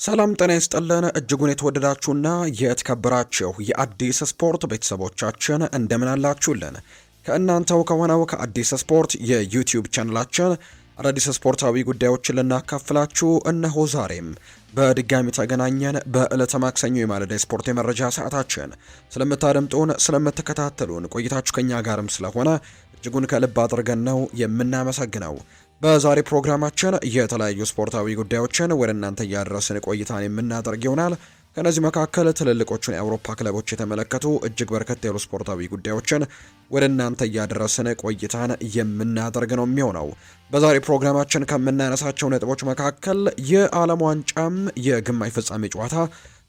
ሰላም ጤና ይስጥልን እጅጉን የተወደዳችሁና የተከበራችሁ የአዲስ ስፖርት ቤተሰቦቻችን እንደምን አላችሁልን? ከእናንተው ከሆነው ከአዲስ ስፖርት የዩቲዩብ ቻናላችን አዳዲስ ስፖርታዊ ጉዳዮችን ልናካፍላችሁ እነሆ ዛሬም በድጋሚ ተገናኘን። በዕለተ ማክሰኞ የማለዳ ስፖርት የመረጃ ሰዓታችን ስለምታደምጡን፣ ስለምትከታተሉን ቆይታችሁ ከኛ ጋርም ስለሆነ እጅጉን ከልብ አድርገን ነው የምናመሰግነው። በዛሬ ፕሮግራማችን የተለያዩ ስፖርታዊ ጉዳዮችን ወደ እናንተ እያደረስን ቆይታን የምናደርግ ይሆናል። ከነዚህ መካከል ትልልቆቹን የአውሮፓ ክለቦች የተመለከቱ እጅግ በርከት ያሉ ስፖርታዊ ጉዳዮችን ወደ እናንተ እያደረስን ቆይታን የምናደርግ ነው የሚሆነው። በዛሬ ፕሮግራማችን ከምናነሳቸው ነጥቦች መካከል የዓለም ዋንጫም የግማሽ ፍጻሜ ጨዋታ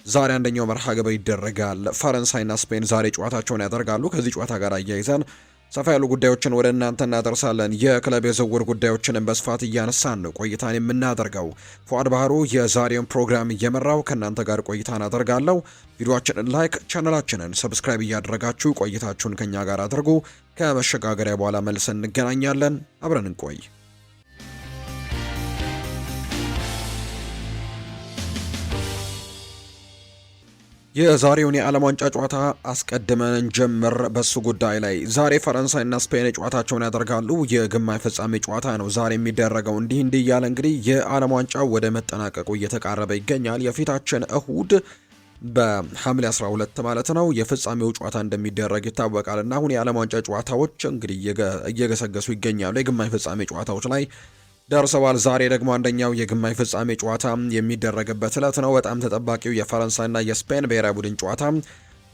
ዛሬ አንደኛው መርሃ ግብር ይደረጋል። ፈረንሳይና ስፔን ዛሬ ጨዋታቸውን ያደርጋሉ። ከዚህ ጨዋታ ጋር አያይዘን ሰፋ ያሉ ጉዳዮችን ወደ እናንተ እናደርሳለን። የክለብ የዝውውር ጉዳዮችንን በስፋት እያነሳን ነው ቆይታን የምናደርገው። ፉአድ ባህሩ የዛሬውን ፕሮግራም እየመራው ከእናንተ ጋር ቆይታን አደርጋለሁ። ቪዲዮአችንን ላይክ፣ ቻናላችንን ሰብስክራይብ እያደረጋችሁ ቆይታችሁን ከኛ ጋር አድርጉ። ከመሸጋገሪያ በኋላ መልሰን እንገናኛለን። አብረን እንቆይ። የዛሬውን የዓለም ዋንጫ ጨዋታ አስቀድመን ጀምር። በሱ ጉዳይ ላይ ዛሬ ፈረንሳይና ስፔን ጨዋታቸውን ያደርጋሉ። የግማሽ ፍጻሜ ጨዋታ ነው ዛሬ የሚደረገው። እንዲህ እያለ እንግዲህ የዓለም ዋንጫው ወደ መጠናቀቁ እየተቃረበ ይገኛል። የፊታችን እሁድ በሐምሌ 12 ማለት ነው የፍጻሜው ጨዋታ እንደሚደረግ ይታወቃልና አሁን የዓለም ዋንጫ ጨዋታዎች እንግዲህ እየገሰገሱ ይገኛሉ። የግማሽ ፍጻሜ ጨዋታዎች ላይ ደርሰዋል። ዛሬ ደግሞ አንደኛው የግማሽ ፍጻሜ ጨዋታ የሚደረግበት ዕለት ነው። በጣም ተጠባቂው የፈረንሳይና የስፔን ብሔራዊ ቡድን ጨዋታ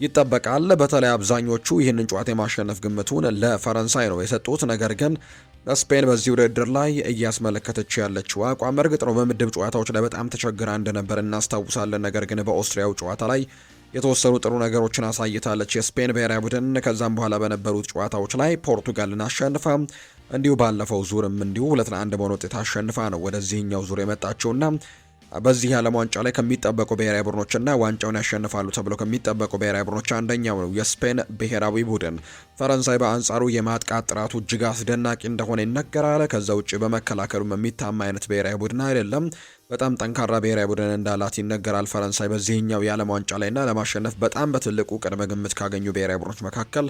ይጠበቃል። በተለይ አብዛኞቹ ይህንን ጨዋታ የማሸነፍ ግምቱን ለፈረንሳይ ነው የሰጡት። ነገር ግን ስፔን በዚህ ውድድር ላይ እያስመለከተች ያለችው አቋም እርግጥ ነው በምድብ ጨዋታዎች ላይ በጣም ተቸግራ እንደነበር እናስታውሳለን። ነገር ግን በኦስትሪያው ጨዋታ ላይ የተወሰኑ ጥሩ ነገሮችን አሳይታለች የስፔን ብሔራዊ ቡድን። ከዛም በኋላ በነበሩት ጨዋታዎች ላይ ፖርቱጋልን አሸንፋ እንዲሁ ባለፈው ዙርም እንዲሁ 2-1 በሆነ ውጤት አሸንፋ ነው ወደዚህኛው ዙር የመጣቸውና በዚህ የዓለም ዋንጫ ላይ ከሚጠበቁ ብሔራዊ ቡድኖችና ዋንጫውን ያሸንፋሉ ተብለው ከሚጠበቁ ብሔራዊ ቡድኖች አንደኛው ነው የስፔን ብሔራዊ ቡድን። ፈረንሳይ በአንጻሩ የማጥቃት ጥራቱ እጅግ አስደናቂ እንደሆነ ይነገራል። ከዛ ውጭ በመከላከሉም የሚታማ አይነት ብሔራዊ ቡድን አይደለም። በጣም ጠንካራ ብሔራዊ ቡድን እንዳላት ይነገራል ፈረንሳይ በዚህኛው የዓለም ዋንጫ ላይና ለማሸነፍ በጣም በትልቁ ቅድመ ግምት ካገኙ ብሔራዊ ቡድኖች መካከል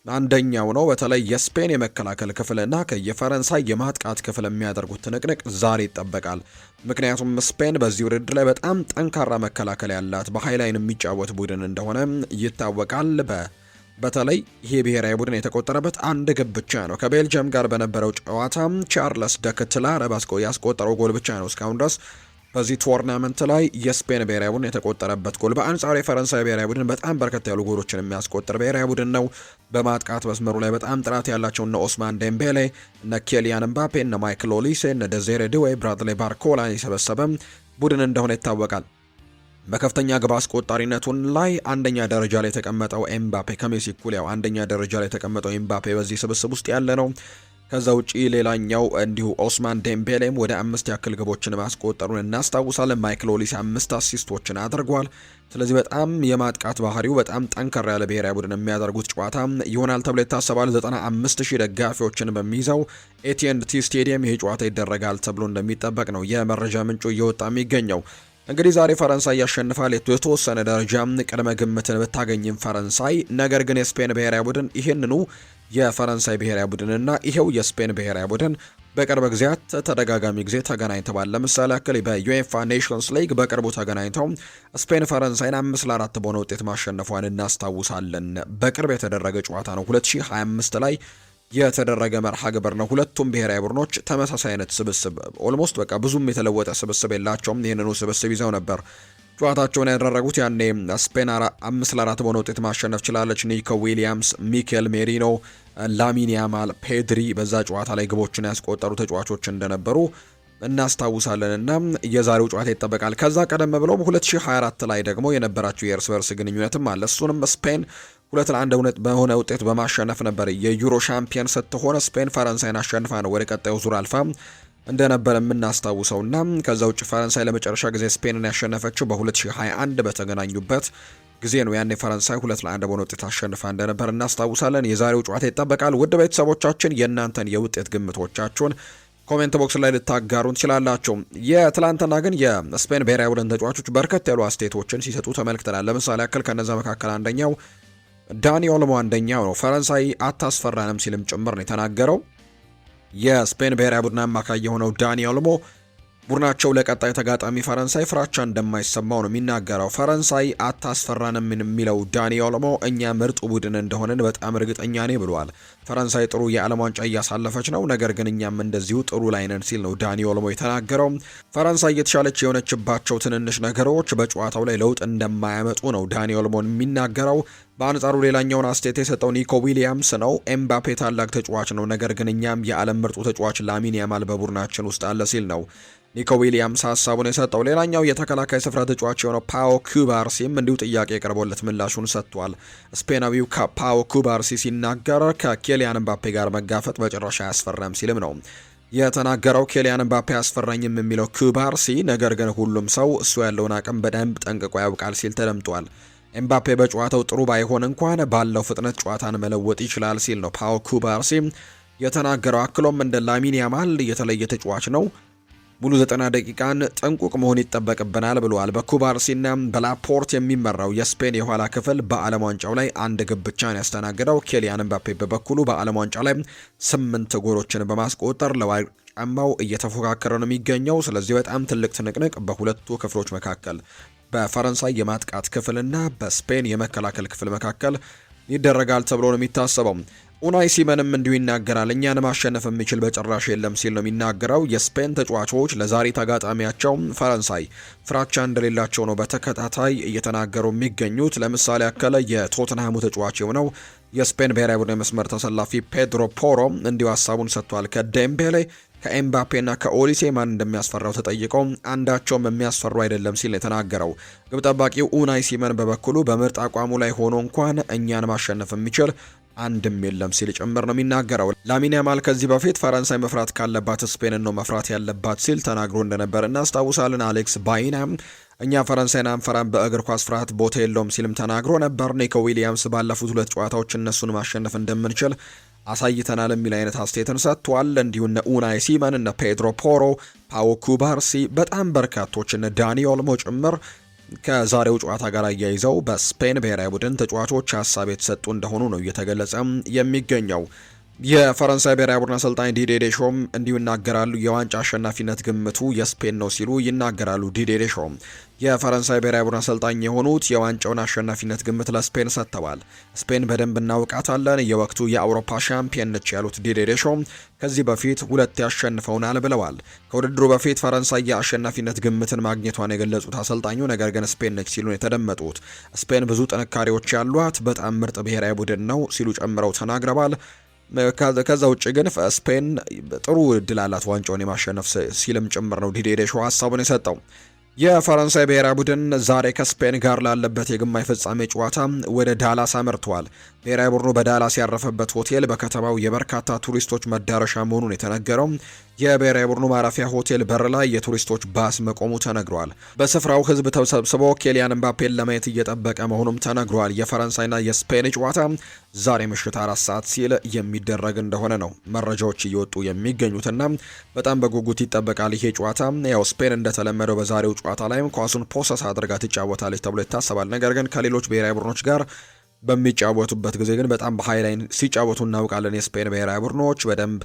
አንደኛው ነው። በተለይ የስፔን የመከላከል ክፍልና የፈረንሳይ የማጥቃት ክፍል የሚያደርጉት ትንቅንቅ ዛሬ ይጠበቃል። ምክንያቱም ስፔን በዚህ ውድድር ላይ በጣም ጠንካራ መከላከል ያላት በሃይላይን የሚጫወት ቡድን እንደሆነ ይታወቃል። በተለይ ይሄ ብሔራዊ ቡድን የተቆጠረበት አንድ ግብ ብቻ ነው። ከቤልጅየም ጋር በነበረው ጨዋታ ቻርለስ ደክትላር ያስቆጠረው ጎል ብቻ ነው እስካሁን ድረስ በዚህ ቶርናመንት ላይ የስፔን ብሔራዊ ቡድን የተቆጠረበት ጎል። በአንጻሩ የፈረንሳይ ብሔራዊ ቡድን በጣም በርከት ያሉ ጎሎችን የሚያስቆጥር ብሔራዊ ቡድን ነው። በማጥቃት መስመሩ ላይ በጣም ጥራት ያላቸው እነ ኦስማን ዴምቤሌ፣ እነ ኬሊያን ምባፔ፣ እነ ማይክል ኦሊሴ፣ እነ ደዜሬ ድዌ፣ ብራድሌ ባርኮላ የሰበሰበ ቡድን እንደሆነ ይታወቃል። በከፍተኛ ግብ አስቆጣሪነቱን ላይ አንደኛ ደረጃ ላይ የተቀመጠው ኤምባፔ ከሜሲ እኩል ያው አንደኛ ደረጃ ላይ የተቀመጠው ኤምባፔ በዚህ ስብስብ ውስጥ ያለ ነው። ከዛ ውጪ ሌላኛው እንዲሁ ኦስማን ዴምቤሌም ወደ 5 ያክል ግቦችን ማስቆጠሩን እናስታውሳለን። ማይክል ኦሊሴ 5 አሲስቶችን አድርጓል። ስለዚህ በጣም የማጥቃት ባህሪው በጣም ጠንከር ያለ ብሔራዊ ቡድን የሚያደርጉት ጨዋታ ይሆናል ተብሎ ይታሰባል። 95,000 ደጋፊዎችን በሚይዘው ኤቲኤንዲ ስቴዲየም ይሄ ጨዋታ ይደረጋል ተብሎ እንደሚጠበቅ ነው የመረጃ ምንጩ እየወጣ የሚገኘው። እንግዲህ ዛሬ ፈረንሳይ ያሸንፋል የተወሰነ ደረጃ ቅድመ ግምትን ብታገኝም ፈረንሳይ፣ ነገር ግን የስፔን ብሔራዊ ቡድን ይህንኑ የፈረንሳይ ብሔራዊ ቡድንና ይሄው የስፔን ብሔራዊ ቡድን በቅርብ ጊዜያት ተደጋጋሚ ጊዜ ተገናኝተዋል። ለምሳሌ ያክል በዩኤፋ ኔሽንስ ሊግ በቅርቡ ተገናኝተው ስፔን ፈረንሳይን 5-4 በሆነ ውጤት ማሸነፏን እናስታውሳለን። በቅርብ የተደረገ ጨዋታ ነው። 2025 ላይ የተደረገ መርሃ ግብር ነው። ሁለቱም ብሔራዊ ቡድኖች ተመሳሳይ አይነት ስብስብ ኦልሞስት በቃ ብዙም የተለወጠ ስብስብ የላቸውም። ይህንኑ ስብስብ ይዘው ነበር ጨዋታቸውን ያደረጉት። ያኔ ስፔን 5-4 በሆነ ውጤት ማሸነፍ ችላለች። ኒኮ ዊሊያምስ፣ ሚኬል ሜሪኖ፣ ላሚን ያማል፣ ፔድሪ በዛ ጨዋታ ላይ ግቦችን ያስቆጠሩ ተጫዋቾች እንደነበሩ እናስታውሳለን እና የዛሬው ጨዋታ ይጠበቃል። ከዛ ቀደም ብሎ በ2024 ላይ ደግሞ የነበራቸው የእርስ በርስ ግንኙነትም አለ። እሱንም ስፔን 2-1 በሆነ ውጤት በማሸነፍ ነበር የዩሮ ሻምፒየን ስትሆን ስፔን ፈረንሳይን አሸንፋ ነው ወደ ቀጣዩ ዙር አልፋ እንደነበር የምናስታውሰውና ከዛ ውጭ ፈረንሳይ ለመጨረሻ ጊዜ ስፔንን ያሸነፈችው በ2021 በተገናኙበት ጊዜ ነው። ያኔ ፈረንሳይ 2-1 በሆነ ውጤት አሸንፋ እንደነበር እናስታውሳለን። የዛሬው ጨዋታ ይጠበቃል። ውድ ቤተሰቦቻችን የእናንተን የውጤት ግምቶቻችሁን ኮሜንት ቦክስ ላይ ልታጋሩን ትችላላችሁ። የትላንትና ግን የስፔን ብሔራዊ ቡድን ተጫዋቾች በርከት ያሉ አስተያየቶችን ሲሰጡ ተመልክተናል። ለምሳሌ ያክል ከነዛ መካከል አንደኛው ዳኒ ኦልሞ አንደኛው ነው። ፈረንሳይ አታስፈራንም ሲልም ጭምር ነው የተናገረው። የስፔን ብሔራዊ ቡድን አማካይ የሆነው ዳኒ ኦልሞ ቡድናቸው ለቀጣይ ተጋጣሚ ፈረንሳይ ፍራቻ እንደማይሰማው ነው የሚናገረው። ፈረንሳይ አታስፈራንም የሚለው ዳኒ ኦልሞ እኛ ምርጡ ቡድን እንደሆነን በጣም እርግጠኛ ነኝ ብሏል። ፈረንሳይ ጥሩ የዓለም ዋንጫ እያሳለፈች ነው፣ ነገር ግን እኛም እንደዚሁ ጥሩ ላይ ነን ሲል ነው ዳኒ ኦልሞ የተናገረው። ፈረንሳይ የተሻለች የሆነችባቸው ትንንሽ ነገሮች በጨዋታው ላይ ለውጥ እንደማያመጡ ነው ዳኒ ኦልሞን የሚናገረው። በአንጻሩ ሌላኛውን አስተያየት የሰጠው ኒኮ ዊሊያምስ ነው። ኤምባፔ ታላቅ ተጫዋች ነው፣ ነገር ግን እኛም የዓለም ምርጡ ተጫዋች ላሚን ያማል በቡድናችን ውስጥ አለ ሲል ነው ኒኮ ዊሊያምስ ሀሳቡን የሰጠው። ሌላኛው የተከላካይ ስፍራ ተጫዋች የሆነው ፓኦ ኩባርሲም እንዲሁ ጥያቄ የቀርቦለት ምላሹን ሰጥቷል። ስፔናዊው ፓኦ ኩባርሲ ሲናገር ከኬሊያን ምባፔ ጋር መጋፈጥ በጭራሽ አያስፈራም ሲልም ነው የተናገረው። ኬሊያን ምባፔ አያስፈራኝም የሚለው ኩባርሲ ነገር ግን ሁሉም ሰው እሱ ያለውን አቅም በደንብ ጠንቅቆ ያውቃል ሲል ተደምጧል። ኤምባፔ በጨዋታው ጥሩ ባይሆን እንኳን ባለው ፍጥነት ጨዋታን መለወጥ ይችላል ሲል ነው ፓኦ ኩባርሲ የተናገረው። አክሎም እንደ ላሚን ያማል የተለየ ተጫዋች ነው፣ ሙሉ 90 ደቂቃን ጥንቁቅ መሆን ይጠበቅብናል ብለዋል። በኩባርሲና በላፖርት የሚመራው የስፔን የኋላ ክፍል በዓለም ዋንጫው ላይ አንድ ግብ ብቻ ነው ያስተናገደው። ኬሊያን ምባፔ በበኩሉ በዓለም ዋንጫው ላይ 8 ጎሎችን በማስቆጠር ለዋንጫው እየተፎካከረ ነው የሚገኘው። ስለዚህ በጣም ትልቅ ትንቅንቅ በሁለቱ ክፍሎች መካከል በፈረንሳይ የማጥቃት ክፍልና በስፔን የመከላከል ክፍል መካከል ይደረጋል ተብሎ ነው የሚታሰበው። ኡናይ ሲመንም እንዲሁ ይናገራል። እኛን ማሸነፍ የሚችል በጭራሽ የለም ሲል ነው የሚናገረው። የስፔን ተጫዋቾች ለዛሬ ተጋጣሚያቸው ፈረንሳይ ፍራቻ እንደሌላቸው ነው በተከታታይ እየተናገሩ የሚገኙት። ለምሳሌ ያከለ የቶትንሃሙ ተጫዋች የሆነው የስፔን ብሔራዊ ቡድን መስመር ተሰላፊ ፔድሮ ፖሮ እንዲሁ ሀሳቡን ሰጥቷል። ከዴምቤሌ ከኤምባፔና ከኦሊሴ ማን እንደሚያስፈራው ተጠይቀው አንዳቸውም የሚያስፈሩ አይደለም ሲል የተናገረው ግብ ጠባቂው ኡናይ ሲመን በበኩሉ በምርጥ አቋሙ ላይ ሆኖ እንኳን እኛን ማሸነፍ የሚችል አንድም የለም ሲል ጭምር ነው የሚናገረው። ላሚን ያማል ከዚህ በፊት ፈረንሳይ መፍራት ካለባት ስፔንን ነው መፍራት ያለባት ሲል ተናግሮ እንደነበር እናስታውሳለን። አሌክስ ባይናም እኛ ፈረንሳይን አንፈራም፣ በእግር ኳስ ፍርሃት ቦታ የለውም ሲልም ተናግሮ ነበር። ኒኮ ዊሊያምስ ባለፉት 2 ጨዋታዎች እነሱን ማሸነፍ እንደምንችል አሳይተናል የሚል አይነት አስተያየትን ሰጥቷል። እንዲሁ እነ ኡናይ ሲመን፣ እነ ፔድሮ ፖሮ፣ ፓኦ ኩባርሲ በጣም በርካቶች እነ ዳኒ ኦልሞ ጭምር ከዛሬው ጨዋታ ጋር አያይዘው በስፔን ብሔራዊ ቡድን ተጫዋቾች ሀሳብ የተሰጡ እንደሆኑ ነው እየተገለጸ የሚገኘው። የፈረንሳይ ብሔራዊ ቡድን አሰልጣኝ ዲዴ ዴሾም እንዲሁ ይናገራሉ። የዋንጫ አሸናፊነት ግምቱ የስፔን ነው ሲሉ ይናገራሉ። ዲዴ ዴሾም የፈረንሳይ ብሔራዊ ቡድን አሰልጣኝ የሆኑት የዋንጫውን አሸናፊነት ግምት ለስፔን ሰጥተዋል። ስፔን በደንብ እናውቃታለን፣ የወቅቱ የአውሮፓ ሻምፒየን ነች ያሉት ዲዴ ዴሾም ከዚህ በፊት 2 ያሸንፈውናል ብለዋል። ከውድድሩ በፊት ፈረንሳይ የአሸናፊነት ግምትን ማግኘቷን የገለጹት አሰልጣኙ ነገር ግን ስፔን ነች ሲሉ የተደመጡት ስፔን ብዙ ጥንካሬዎች ያሏት በጣም ምርጥ ብሔራዊ ቡድን ነው ሲሉ ጨምረው ተናግረዋል። ከዛ ውጭ ግን ስፔን ጥሩ እድል አላት ዋንጫውን የማሸነፍ ሲልም ጭምር ነው ዲዴ ዴሾ ሀሳቡን የሰጠው። የፈረንሳይ ብሔራዊ ቡድን ዛሬ ከስፔን ጋር ላለበት የግማሽ ፍጻሜ ጨዋታ ወደ ዳላስ አመርተዋል። ብሔራዊ ቡድኑ በዳላስ ያረፈበት ሆቴል በከተማው የበርካታ ቱሪስቶች መዳረሻ መሆኑን የተነገረው የብሔራዊ ቡድኑ ማረፊያ ሆቴል በር ላይ የቱሪስቶች ባስ መቆሙ ተነግሯል። በስፍራው ሕዝብ ተሰብስቦ ኬሊያን ምባፔን ለማየት እየጠበቀ መሆኑም ተነግሯል። የፈረንሳይና የስፔን ጨዋታ ዛሬ ምሽት 4 ሰዓት ሲል የሚደረግ እንደሆነ ነው መረጃዎች እየወጡ የሚገኙትና በጣም በጉጉት ይጠበቃል ይሄ ጨዋታ። ያው ስፔን እንደተለመደው በዛሬው ጨዋታ ላይም ኳሱን ፖሰስ አድርጋ ትጫወታለች ተብሎ ይታሰባል። ነገር ግን ከሌሎች ብሔራዊ ቡድኖች ጋር በሚጫወቱበት ጊዜ ግን በጣም በሃይላይን ሲጫወቱ እናውቃለን። የስፔን ብሔራዊ ቡድኖች በደንብ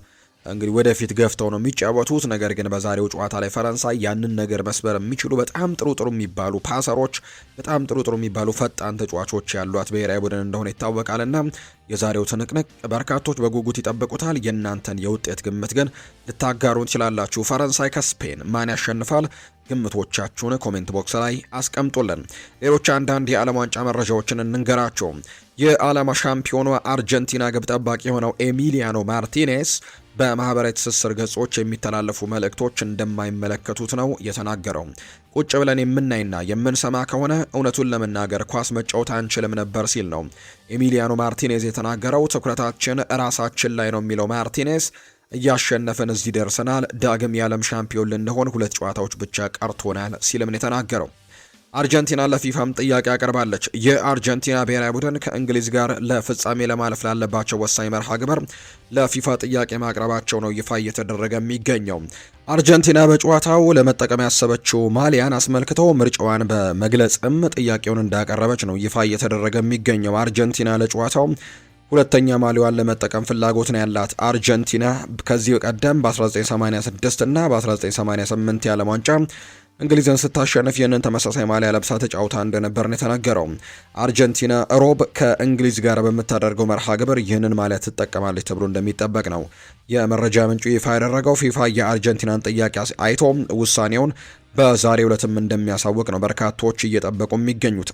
እንግዲህ ወደፊት ገፍተው ነው የሚጫወቱት። ነገር ግን በዛሬው ጨዋታ ላይ ፈረንሳይ ያንን ነገር መስበር የሚችሉ በጣም ጥሩ የሚባሉ ፓሰሮች፣ በጣም ጥሩ የሚባሉ ፈጣን ተጫዋቾች ያሏት ብሔራዊ ቡድን እንደሆነ ይታወቃልና የዛሬው ትንቅንቅ በርካቶች በጉጉት ይጠብቁታል። የእናንተን የውጤት ግምት ግን ልታጋሩን ትችላላችሁ። ፈረንሳይ ከስፔን ማን ያሸንፋል? ግምቶቻችሁን ኮሜንት ቦክስ ላይ አስቀምጡልን። ሌሎች አንዳንድ የዓለም ዋንጫ መረጃዎችን እንንገራቸው። የዓለም ሻምፒዮኗ አርጀንቲና ግብ ጠባቂ የሆነው ኤሚሊያኖ ማርቲኔስ በማህበራዊ ትስስር ገጾች የሚተላለፉ መልእክቶች እንደማይመለከቱት ነው የተናገረው። ቁጭ ብለን የምናይና የምንሰማ ከሆነ እውነቱን ለመናገር ኳስ መጫወት አንችልም ነበር ሲል ነው ኤሚሊያኖ ማርቲኔዝ የተናገረው። ትኩረታችን ራሳችን ላይ ነው የሚለው ማርቲኔዝ እያሸነፈን እዚህ ደርሰናል፣ ዳግም የዓለም ሻምፒዮን ልንሆን 2 ጨዋታዎች ብቻ ቀርቶናል ሲልም ነው የተናገረው። አርጀንቲና ለፊፋም ጥያቄ አቀርባለች። የአርጀንቲና ብሔራዊ ቡድን ከእንግሊዝ ጋር ለፍጻሜ ለማለፍ ላለባቸው ወሳኝ መርሃ ግብር ለፊፋ ጥያቄ ማቅረባቸው ነው ይፋ እየተደረገ የሚገኘው። አርጀንቲና በጨዋታው ለመጠቀም ያሰበችው ማሊያን አስመልክቶ ምርጫዋን በመግለጽም ጥያቄውን እንዳቀረበች ነው ይፋ እየተደረገ የሚገኘው። አርጀንቲና ለጨዋታው ሁለተኛ ማሊያዋን ለመጠቀም ፍላጎት ነው ያላት። አርጀንቲና ከዚህ ቀደም በ1986 እና በ1988 የዓለም ዋንጫ እንግሊዝን ስታሸንፍ ይህንን ተመሳሳይ ማሊያ ለብሳ ተጫውታ እንደነበር ነው የተነገረው። አርጀንቲና ሮብ ከእንግሊዝ ጋር በምታደርገው መርሃ ግብር ይህንን ማሊያ ትጠቀማለች ተብሎ እንደሚጠበቅ ነው የመረጃ ምንጩ ይፋ ያደረገው። ፊፋ የአርጀንቲናን ጥያቄ አይቶ ውሳኔውን በዛሬው ዕለትም እንደሚያሳውቅ ነው በርካቶች እየጠበቁ የሚገኙት።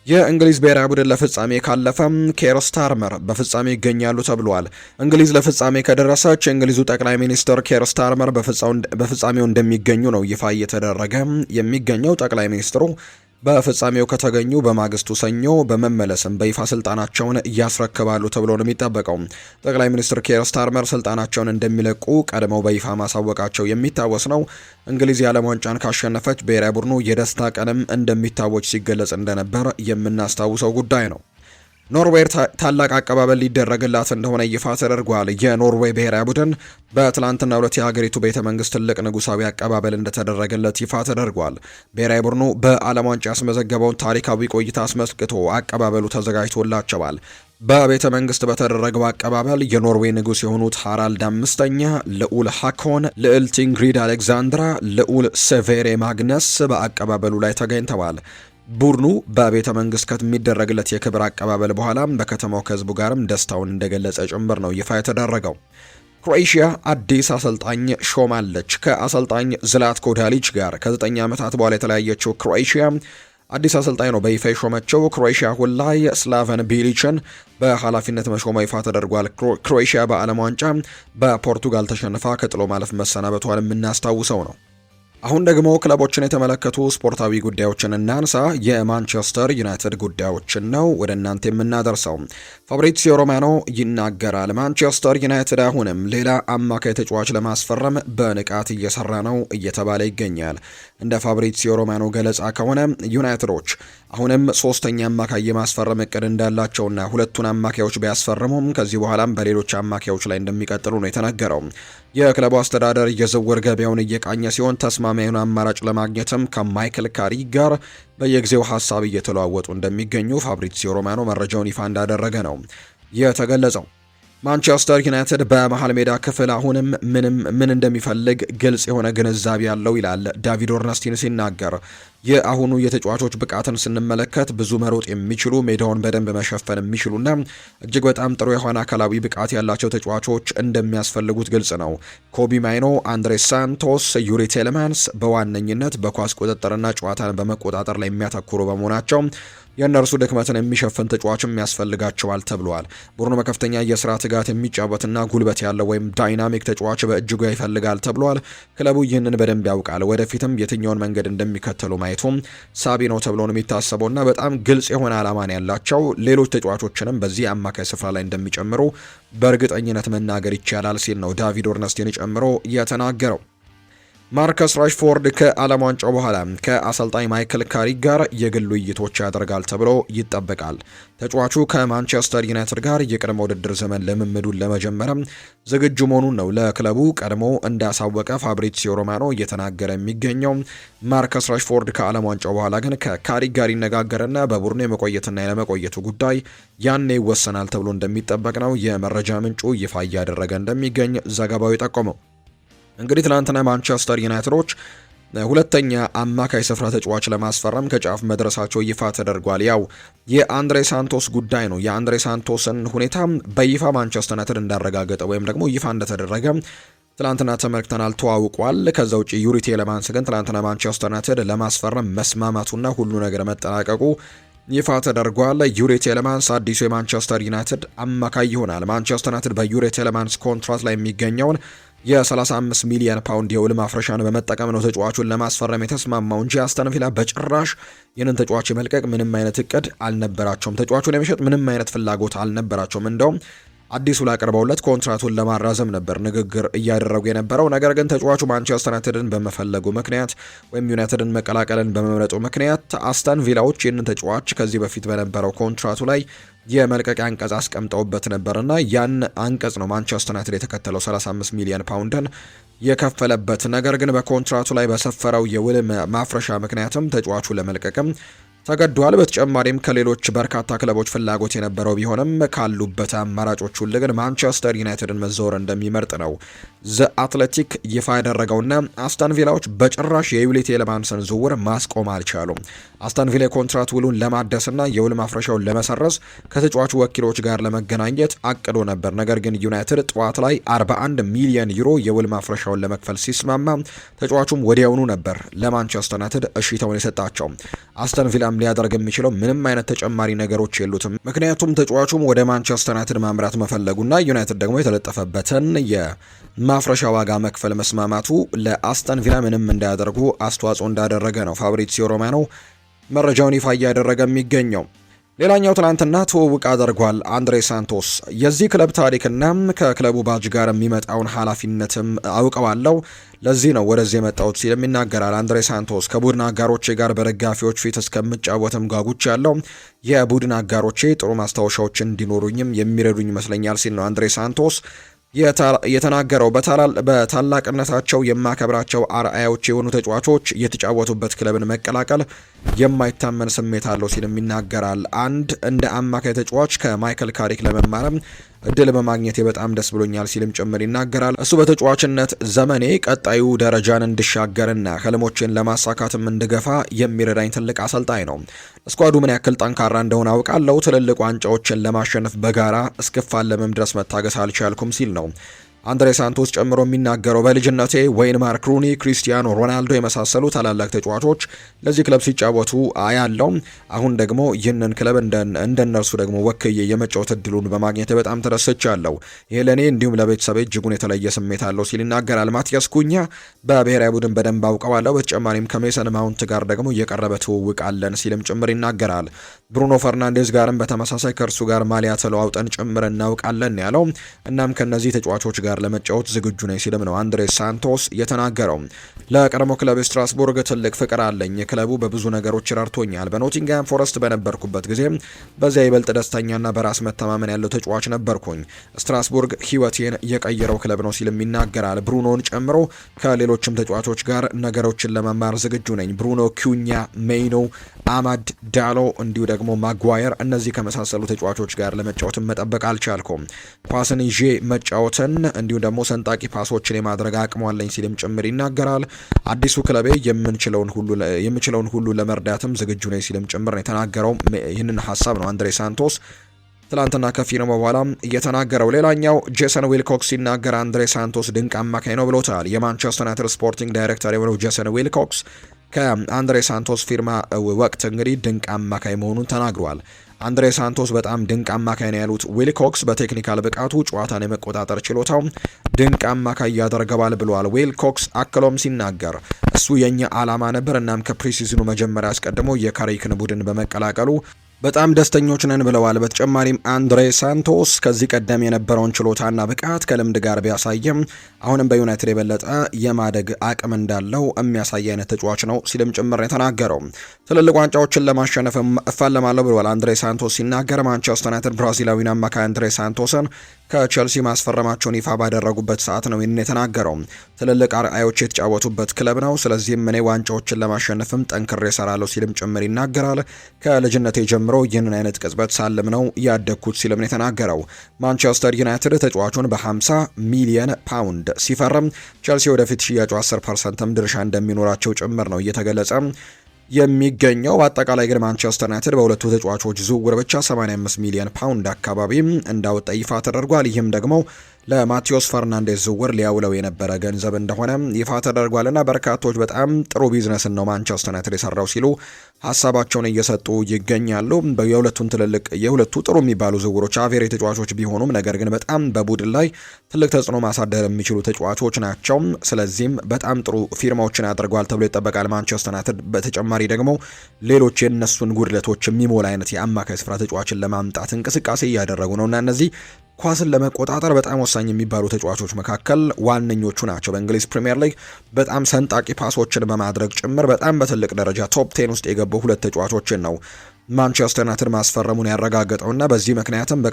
የእንግሊዝ ብሔራዊ ቡድን ለፍጻሜ ካለፈ ኬር ስታርመር በፍጻሜ ይገኛሉ ተብሏል። እንግሊዝ ለፍጻሜ ከደረሰች የእንግሊዙ ጠቅላይ ሚኒስትር ኬር ስታርመር በፍጻሜው እንደሚገኙ ነው ይፋ እየተደረገ የሚገኘው። ጠቅላይ ሚኒስትሩ በፍጻሜው ከተገኙ በማግስቱ ሰኞ በመመለስም በይፋ ስልጣናቸውን እያስረክባሉ ተብሎ ነው የሚጠበቀው። ጠቅላይ ሚኒስትር ኬር ስታርመር ስልጣናቸውን እንደሚለቁ ቀድመው በይፋ ማሳወቃቸው የሚታወስ ነው። እንግሊዝ የዓለም ዋንጫን ካሸነፈች ብሔራዊ ቡድኑ የደስታ ቀንም እንደሚታወጅ ሲገለጽ እንደነበር የምናስታውሰው ጉዳይ ነው። ኖርዌይ ታላቅ አቀባበል ሊደረግላት እንደሆነ ይፋ ተደርጓል። የኖርዌይ ብሔራዊ ቡድን በትላንትናው ዕለት የሀገሪቱ ቤተ መንግስት ትልቅ ንጉሳዊ አቀባበል እንደተደረገለት ይፋ ተደርጓል። ብሔራዊ ቡድኑ በዓለም ዋንጫ ያስመዘገበውን ታሪካዊ ቆይታ አስመልክቶ አቀባበሉ ተዘጋጅቶላቸዋል። በቤተ መንግስት በተደረገው አቀባበል የኖርዌይ ንጉስ የሆኑት ሃራልድ አምስተኛ፣ ልዑል ሃኮን፣ ልዕልት ኢንግሪድ አሌክዛንድራ፣ ልዑል ሴቬሬ ማግነስ በአቀባበሉ ላይ ተገኝተዋል። ቡድኑ በቤተ መንግስት ከሚደረግለት የክብር አቀባበል በኋላ በከተማው ከህዝቡ ጋርም ደስታውን እንደገለጸ ጭምር ነው ይፋ የተደረገው። ክሮኤሽያ አዲስ አሰልጣኝ ሾማለች። ከአሰልጣኝ ዝላትኮ ዳሊች ጋር ከ9 ዓመታት በኋላ የተለያየችው ክሮኤሽያ አዲስ አሰልጣኝ ነው በይፋ የሾመችው። ክሮኤሽያ አሁን ላይ ስላቨን ቢሊችን በኃላፊነት መሾሟ ይፋ ተደርጓል። ክሮኤሽያ በዓለም ዋንጫ በፖርቱጋል ተሸንፋ ከጥሎ ማለፍ መሰናበቷን የምናስታውሰው ነው። አሁን ደግሞ ክለቦችን የተመለከቱ ስፖርታዊ ጉዳዮችን እናንሳ። የማንቸስተር ዩናይትድ ጉዳዮችን ነው ወደ እናንተ የምናደርሰው። ፋብሪዚዮ ሮማኖ ይናገራል። ማንቸስተር ዩናይትድ አሁንም ሌላ አማካይ ተጫዋች ለማስፈረም በንቃት እየሰራ ነው እየተባለ ይገኛል። እንደ ፋብሪዚዮ ሮማኖ ገለጻ ከሆነ ዩናይትዶች አሁንም ሶስተኛ አማካይ የማስፈረም እቅድ እንዳላቸውና ሁለቱን አማካዮች ቢያስፈርሙም ከዚህ በኋላም በሌሎች አማካዮች ላይ እንደሚቀጥሉ ነው የተነገረው። የክለቡ አስተዳደር የዝውውር ገበያውን እየቃኘ ሲሆን ተስማሚውን አማራጭ ለማግኘትም ከማይክል ካሪክ ጋር በየጊዜው ሀሳብ እየተለዋወጡ እንደሚገኙ ፋብሪዚዮ ሮማኖ መረጃውን ይፋ እንዳደረገ ነው የተገለጸው። ማንቸስተር ዩናይትድ በመሃል ሜዳ ክፍል አሁንም ምን እንደሚፈልግ ግልጽ የሆነ ግንዛቤ ያለው ይላል ዳቪድ ኦርነስቲን ሲናገር። የአሁኑ የተጫዋቾች ብቃትን ስንመለከት ብዙ መሮጥ የሚችሉ ሜዳውን በደንብ መሸፈን የሚችሉና እጅግ በጣም ጥሩ የሆነ አካላዊ ብቃት ያላቸው ተጫዋቾች እንደሚያስፈልጉት ግልጽ ነው። ኮቢ ማይኖ፣ አንድሬ ሳንቶስ፣ ዩሪ ቴሌማንስ በዋነኝነት በኳስ ቁጥጥርና ጨዋታን በመቆጣጠር ላይ የሚያተኩሩ በመሆናቸው የእነርሱ ድክመትን የሚሸፍን ተጫዋችም ያስፈልጋቸዋል ተብሏል። ቡድኑ በከፍተኛ የስራ ትጋት የሚጫወትና ጉልበት ያለው ወይም ዳይናሚክ ተጫዋች በእጅጉ ይፈልጋል ተብሏል። ክለቡ ይህንን በደንብ ያውቃል። ወደፊትም የትኛውን መንገድ እንደሚከተሉ ማየቱም ሳቢ ነው ተብሎ ነው የሚታሰበውና በጣም ግልጽ የሆነ ዓላማን ያላቸው ሌሎች ተጫዋቾችንም በዚህ አማካይ ስፍራ ላይ እንደሚጨምሩ በእርግጠኝነት መናገር ይቻላል ሲል ነው ዳቪድ ኦርነስቲን ጨምሮ የተናገረው። ማርከስ ራሽፎርድ ከዓለም ዋንጫው በኋላ ከአሰልጣኝ ማይክል ካሪክ ጋር የግል ውይይቶች ያደርጋል ተብሎ ይጠበቃል። ተጫዋቹ ከማንቸስተር ዩናይትድ ጋር የቅድመ ውድድር ዘመን ልምምዱን ለመጀመርም ዝግጁ መሆኑን ነው ለክለቡ ቀድሞ እንዳሳወቀ ፋብሪዚዮ ሮማኖ እየተናገረ የሚገኘው። ማርከስ ራሽፎርድ ከዓለም ዋንጫው በኋላ ግን ከካሪክ ጋር ይነጋገርና በቡድኑ የመቆየትና ያለመቆየቱ ጉዳይ ያኔ ይወሰናል ተብሎ እንደሚጠበቅ ነው የመረጃ ምንጩ ይፋ እያደረገ እንደሚገኝ ዘገባው የጠቆመው። እንግዲህ ትናንትና ማንቸስተር ዩናይትዶች ሁለተኛ አማካይ ስፍራ ተጫዋች ለማስፈረም ከጫፍ መድረሳቸው ይፋ ተደርጓል። ያው የአንድሬ ሳንቶስ ጉዳይ ነው። የአንድሬ ሳንቶስን ሁኔታ በይፋ ማንቸስተር ዩናይትድ እንዳረጋገጠ ወይም ደግሞ ይፋ እንደተደረገ ትላንትና ተመልክተናል፣ ተዋውቋል። ከዛ ውጪ ዩሪ ቴሌማንስ ግን ትላንትና ማንቸስተር ዩናይትድ ለማስፈረም መስማማቱና ሁሉ ነገር መጠናቀቁ ይፋ ተደርጓል። ዩሪ ቴሌማንስ አዲሱ የማንቸስተር ዩናይትድ አማካይ ይሆናል። ማንቸስተር ዩናይትድ በዩሪ ቴሌማንስ ኮንትራት ላይ የሚገኘውን የ35 ሚሊዮን ፓውንድ የውል ማፍረሻን በመጠቀም ነው ተጫዋቹን ለማስፈረም የተስማማው እንጂ አስተን ቪላ በጭራሽ ይህንን ተጫዋች የመልቀቅ ምንም አይነት እቅድ አልነበራቸውም። ተጫዋቹን የመሸጥ ምንም አይነት ፍላጎት አልነበራቸውም። እንደውም አዲሱ ላቀርበውለት ኮንትራቱን ለማራዘም ነበር ንግግር እያደረጉ የነበረው። ነገር ግን ተጫዋቹ ማንቸስተር ዩናይትድን በመፈለጉ ምክንያት ወይም ዩናይትድን መቀላቀልን በመምረጡ ምክንያት አስተን ቪላዎች ይህንን ተጫዋች ከዚህ በፊት በነበረው ኮንትራቱ ላይ የመልቀቂያ አንቀጽ አስቀምጠውበት ነበርና ያን አንቀጽ ነው ማንቸስተር ዩናይትድ የተከተለው 35 ሚሊዮን ፓውንድን የከፈለበት። ነገር ግን በኮንትራቱ ላይ በሰፈረው የውል ማፍረሻ ምክንያትም ተጫዋቹ ለመልቀቅም ተገዷል። በተጨማሪም ከሌሎች በርካታ ክለቦች ፍላጎት የነበረው ቢሆንም ካሉበት አማራጮች ሁሉ ግን ማንቸስተር ዩናይትድን መዘወር እንደሚመርጥ ነው ዘ አትሌቲክ ይፋ ያደረገውና አስተን ቪላዎች በጭራሽ የዩሊ ቴሌማንስን ዝውውር ማስቆም አልቻሉም። አስተን ቪላ ኮንትራት ውሉን ለማደስና የውል ማፍረሻውን ለመሰረዝ ከተጫዋቹ ወኪሎች ጋር ለመገናኘት አቅዶ ነበር። ነገር ግን ዩናይትድ ጠዋት ላይ 41 ሚሊዮን ዩሮ የውል ማፍረሻውን ለመክፈል ሲስማማ ተጫዋቹም ወዲያውኑ ነበር ለማንቸስተር ዩናይትድ እሺታውን የሰጣቸው። አስተን ቪላ ሊያደርግ የሚችለው ምንም አይነት ተጨማሪ ነገሮች የሉትም። ምክንያቱም ተጫዋቹም ወደ ማንቸስተር ዩናይትድ ማምራት መፈለጉና ዩናይትድ ደግሞ የተለጠፈበትን የማፍረሻ ዋጋ መክፈል መስማማቱ ለአስተን ቪላ ምንም እንዳያደርጉ አስተዋጽኦ እንዳደረገ ነው ፋብሪዚዮ ሮማኖ መረጃውን ይፋ እያደረገ የሚገኘው። ሌላኛው ትናንትና ትውውቅ አድርጓል አንድሬ ሳንቶስ። የዚህ ክለብ ታሪክና ከክለቡ ባጅ ጋር የሚመጣውን ኃላፊነትም አውቀዋለሁ፣ ለዚህ ነው ወደዚህ የመጣሁት ሲልም ይናገራል አንድሬ ሳንቶስ። ከቡድን አጋሮቼ ጋር በደጋፊዎች ፊት እስከምጫወትም ጓጉቻለሁ። የቡድን አጋሮቼ ጥሩ ማስታወሻዎችን እንዲኖሩኝም የሚረዱኝ ይመስለኛል ሲል ነው አንድሬ ሳንቶስ የተናገረው። በታላቅነታቸው የማከብራቸው አርአያዎች የሆኑ ተጫዋቾች የተጫወቱበት ክለብን መቀላቀል የማይታመን ስሜት አለው ሲልም ይናገራል። እንደ አማካይ ተጫዋች ከማይክል ካሪክ ለመማረም እድል በማግኘቴ በጣም ደስ ብሎኛል ሲልም ጭምር ይናገራል። እሱ በተጫዋችነት ዘመኔ ቀጣዩ ደረጃን እንድሻገርና ህልሞችን ለማሳካትም እንድገፋ የሚረዳኝ ትልቅ አሰልጣኝ ነው። ስኳዱ ምን ያክል ጠንካራ እንደሆነ አውቃለሁ። ትልልቅ ዋንጫዎችን ለማሸነፍ በጋራ እስክፋለምም ድረስ መታገስ አልቻልኩም ሲል ነው አንድሬ ሳንቶስ ጨምሮ የሚናገረው። በልጅነቴ ወይን ማርክ ሩኒ፣ ክሪስቲያኖ ሮናልዶ የመሳሰሉ ታላላቅ ተጫዋቾች ለዚህ ክለብ ሲጫወቱ አያለው። አሁን ደግሞ ይህንን ክለብ እንደነርሱ ደግሞ ወክዬ የመጫወት እድሉን በማግኘት በጣም ተደስቻለሁ። ይሄ ለእኔ እንዲሁም ለቤተሰቤ እጅጉን የተለየ ስሜት አለው ሲል ይናገራል። ማቲያስ ኩኛ በብሔራዊ ቡድን በደንብ አውቀዋለሁ። በተጨማሪም ከሜሰን ማውንት ጋር ደግሞ እየቀረበ ትውውቅ አለን ሲልም ጭምር ይናገራል። ብሩኖ ፈርናንዴዝ ጋርም በተመሳሳይ ከእርሱ ጋር ማሊያ ተለዋውጠን ጭምር እናውቃለን ያለው። እናም ከነዚህ ተጫዋቾች ጋር ለመጫወት ዝግጁ ነኝ ሲልም ነው አንድሬ ሳንቶስ የተናገረው። ለቀድሞ ክለብ ስትራስቡርግ ትልቅ ፍቅር አለኝ። ክለቡ በብዙ ነገሮች ረድቶኛል። በኖቲንግሃም ፎረስት በነበርኩበት ጊዜ በዚያ ይበልጥ ደስተኛና በራስ መተማመን ያለው ተጫዋች ነበርኩኝ። ስትራስቡርግ ሕይወቴን የቀየረው ክለብ ነው ሲልም ይናገራል። ብሩኖን ጨምሮ ከሌሎችም ተጫዋቾች ጋር ነገሮችን ለመማር ዝግጁ ነኝ። ብሩኖ፣ ኩኛ፣ ሜይኖ፣ አማድ ዳሎ እንዲሁ ደግሞ ማጓየር፣ እነዚህ ከመሳሰሉ ተጫዋቾች ጋር ለመጫወትን መጠበቅ አልቻልኩም። ኳስን ይዤ መጫወትን እንዲሁ ደግሞ ሰንጣቂ ፓሶችን የማድረግ አቅሙ አለኝ ሲልም ጭምር ይናገራል። አዲሱ ክለቤ የምችለውን ሁሉ ለመርዳትም ዝግጁ ነኝ ሲልም ጭምር ነው የተናገረው። ይህንን ሀሳብ ነው አንድሬ ሳንቶስ ትላንትና ከፊርማው በኋላ እየተናገረው። ሌላኛው ጄሰን ዊልኮክስ ሲናገር አንድሬ ሳንቶስ ድንቅ አማካይ ነው ብሎታል። የማንቸስተር ዩናይትድ ስፖርቲንግ ዳይሬክተር የሆነው ጄሰን ዊልኮክስ ከአንድሬ ሳንቶስ ፊርማ ወቅት እንግዲህ ድንቅ አማካይ መሆኑን ተናግሯል። አንድሬ ሳንቶስ በጣም ድንቅ አማካይ ነው ያሉት ዊልኮክስ በቴክኒካል ብቃቱ ጨዋታን የመቆጣጠር ችሎታው ድንቅ አማካይ ያደርገዋል ብለዋል። ዊልኮክስ አክሎም ሲናገር እሱ የኛ ዓላማ ነበር። እናም ከፕሪሲዝኑ መጀመሪያ አስቀድሞ የካሪክን ቡድን በመቀላቀሉ በጣም ደስተኞች ነን ብለዋል። በተጨማሪም አንድሬ ሳንቶስ ከዚህ ቀደም የነበረውን ችሎታና ብቃት ከልምድ ጋር ቢያሳይም አሁንም በዩናይትድ የበለጠ የማደግ አቅም እንዳለው የሚያሳይ አይነት ተጫዋች ነው ሲልም ጭምር የተናገረው። ትልልቅ ዋንጫዎችን ለማሸነፍ እፋለማለሁ ብለዋል አንድሬ ሳንቶስ ሲናገር። ማንቸስተር ዩናይትድ ብራዚላዊን አማካይ አንድሬ ሳንቶስን ከቼልሲ ማስፈረማቸውን ይፋ ባደረጉበት ሰዓት ነው ይህን የተናገረው። ትልልቅ አርአዮች የተጫወቱበት ክለብ ነው፣ ስለዚህም እኔ ዋንጫዎችን ለማሸነፍም ጠንክሬ እሰራለሁ ሲልም ጭምር ይናገራል። ከልጅነቴ ጀምሮ ይህንን አይነት ቅጽበት ሳልም ነው ያደግኩት ሲልም የተናገረው። ማንቸስተር ዩናይትድ ተጫዋቹን በ50 ሚሊየን ፓውንድ ሲፈርም ቼልሲ ወደፊት ሽያጩ 10% ድርሻ እንደሚኖራቸው ጭምር ነው እየተገለጸ የሚገኘው። በአጠቃላይ ግን ማንቸስተር ዩናይትድ በሁለቱ ተጫዋቾች ዝውውር ብቻ 85 ሚሊዮን ፓውንድ አካባቢ እንዳወጣ ይፋ ተደርጓል። ይህም ደግሞ ለማቴዎስ ፈርናንዴዝ ዝውውር ሊያውለው የነበረ ገንዘብ እንደሆነ ይፋ ተደርጓልና በርካቶች በጣም ጥሩ ቢዝነስን ነው ማንቸስተር ዩናይትድ የሰራው ሲሉ ሀሳባቸውን እየሰጡ ይገኛሉ። የሁለቱ ጥሩ የሚባሉ ዝውውሮች አቬሬ ተጫዋቾች ቢሆኑም ነገር ግን በጣም በቡድን ላይ ትልቅ ተጽዕኖ ማሳደር የሚችሉ ተጫዋቾች ናቸው። ስለዚህም በጣም ጥሩ ፊርማዎችን ያደርጓል ተብሎ ይጠበቃል ማንቸስተር ዩናይትድ። በተጨማሪ ደግሞ ሌሎች የነሱን ጉድለቶች የሚሞላ አይነት የአማካይ ስፍራ ተጫዋችን ለማምጣት እንቅስቃሴ እያደረጉ ነውና እነዚህ ኳስን ለመቆጣጠር በጣም ወሳኝ የሚባሉ ተጫዋቾች መካከል ዋነኞቹ ናቸው። በእንግሊዝ ፕሪምየር ሊግ በጣም ሰንጣቂ ፓሶችን በማድረግ ጭምር በጣም በትልቅ ደረጃ ቶፕ 10 ውስጥ የገቡ ሁለት ተጫዋቾችን ነው ማንቸስተር ዩናይትድ ማስፈረሙን ያረጋገጠውና በዚህ ምክንያትም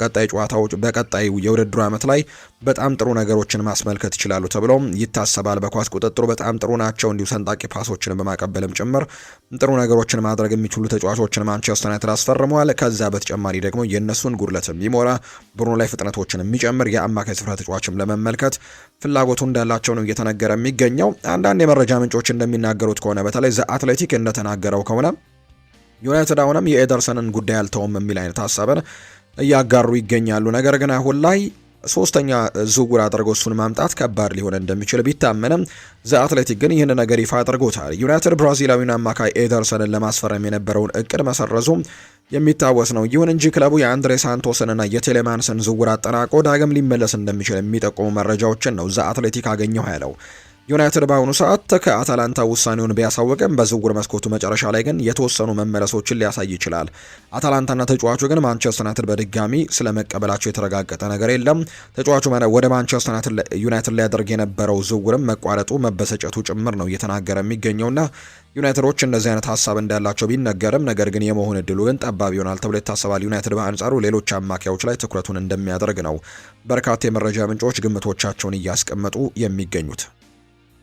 በቀጣይ የውድድሩ ዓመት ላይ በጣም ጥሩ ነገሮችን ማስመልከት ይችላሉ ተብሎ ይታሰባል። በኳስ ቁጥጥሩ በጣም ጥሩ ናቸው። እንዲሁ ሰንጣቂ ፓሶችን በማቀበልም ጭምር ጥሩ ነገሮችን ማድረግ የሚችሉ ተጫዋቾችን ማንቸስተር ዩናይትድ አስፈርመዋል። ከዛ በተጨማሪ ደግሞ የእነሱን ጉድለት የሚሞላ ቡድኑ ላይ ፍጥነቶችን የሚጨምር የአማካይ ስፍራ ተጫዋችም ለመመልከት ፍላጎቱ እንዳላቸው ነው እየተነገረ የሚገኘው። አንዳንድ የመረጃ ምንጮች እንደሚናገሩት ከሆነ በተለይ ዘ አትሌቲክ እንደተናገረው ከሆነ ዩናይትድ አሁንም የኤደርሰንን ጉዳይ አልተውም የሚል አይነት ሀሳብን እያጋሩ ይገኛሉ። ነገር ግን አሁን ላይ ሶስተኛ ዝውውር አድርገው እሱን ማምጣት ከባድ ሊሆን እንደሚችል ቢታመንም ዘ አትሌቲክ ግን ይህን ነገር ይፋ አድርጎታል። ዩናይትድ ብራዚላዊውን አማካይ ኤደርሰንን ለማስፈረም የነበረውን እቅድ መሰረዙ የሚታወስ ነው። ይሁን እንጂ ክለቡ የአንድሬ ሳንቶስንና የቴሌማንስን ዝውውር አጠናቆ ዳግም ሊመለስ እንደሚችል የሚጠቁሙ መረጃዎችን ነው ዘ አትሌቲክ አገኘሁ ያለው። ዩናይትድ በአሁኑ ሰዓት ከአታላንታ ውሳኔውን ቢያሳውቅም በዝውውር መስኮቱ መጨረሻ ላይ ግን የተወሰኑ መመለሶችን ሊያሳይ ይችላል። አታላንታና ተጫዋቹ ግን ማንቸስተር ዩናይትድ በድጋሚ ስለመቀበላቸው የተረጋገጠ ነገር የለም። ተጫዋቹ ወደ ማንቸስተር ዩናይትድ ሊያደርግ የነበረው ዝውውርም መቋረጡ መበሰጨቱ ጭምር ነው እየተናገረ የሚገኘውና ዩናይትዶች እንደዚህ አይነት ሀሳብ እንዳላቸው ቢነገርም ነገር ግን የመሆን እድሉ ግን ጠባብ ይሆናል ተብሎ ይታሰባል። ዩናይትድ በአንጻሩ ሌሎች አማካዮች ላይ ትኩረቱን እንደሚያደርግ ነው በርካታ የመረጃ ምንጮች ግምቶቻቸውን እያስቀመጡ የሚገኙት።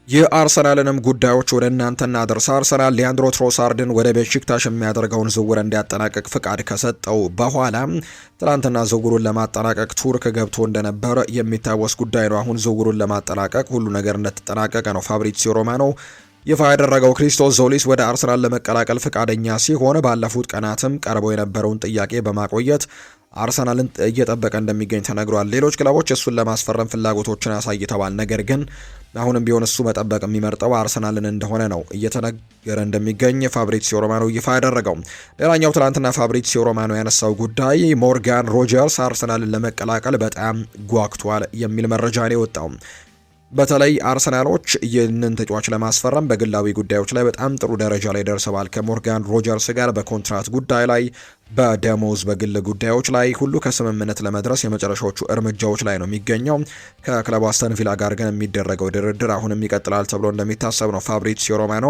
የአርሰናልንም ጉዳዮች ወደ እናንተ እናደርስ። አርሰናል ሊያንድሮ ትሮሳርድን ወደ ቤሺክታሽ የሚያደርገውን ዝውውር እንዲያጠናቀቅ ፍቃድ ከሰጠው በኋላ ትናንትና ዝውውሩን ለማጠናቀቅ ቱርክ ገብቶ እንደነበር የሚታወስ ጉዳይ ነው። አሁን ዝውውሩን ለማጠናቀቅ ሁሉ ነገር እንደተጠናቀቀ ነው ፋብሪዚዮ ሮማኖ ይፋ ያደረገው። ክሪስቶስ ዞሊስ ወደ አርሰናል ለመቀላቀል ፍቃደኛ ሲሆን ባለፉት ቀናትም ቀርበው የነበረውን ጥያቄ በማቆየት አርሰናልን እየጠበቀ እንደሚገኝ ተነግሯል። ሌሎች ክለቦች እሱን ለማስፈረም ፍላጎቶችን አሳይተዋል። ነገር ግን አሁንም ቢሆን እሱ መጠበቅ የሚመርጠው አርሰናልን እንደሆነ ነው እየተነገረ እንደሚገኝ ፋብሪዚዮ ሮማኖ ይፋ ያደረገው። ሌላኛው ትናንትና ፋብሪዚዮ ሮማኖ ያነሳው ጉዳይ ሞርጋን ሮጀርስ አርሰናልን ለመቀላቀል በጣም ጓግቷል የሚል መረጃ ነው የወጣው። በተለይ አርሰናሎች ይህንን ተጫዋች ለማስፈረም በግላዊ ጉዳዮች ላይ በጣም ጥሩ ደረጃ ላይ ደርሰዋል። ከሞርጋን ሮጀርስ ጋር በኮንትራት ጉዳይ ላይ፣ በደሞዝ፣ በግል ጉዳዮች ላይ ሁሉ ከስምምነት ለመድረስ የመጨረሻዎቹ እርምጃዎች ላይ ነው የሚገኘው። ከክለቡ አስተን ቪላ ጋር ግን የሚደረገው ድርድር አሁንም ይቀጥላል ተብሎ እንደሚታሰብ ነው ፋብሪዚዮ ሮማኖ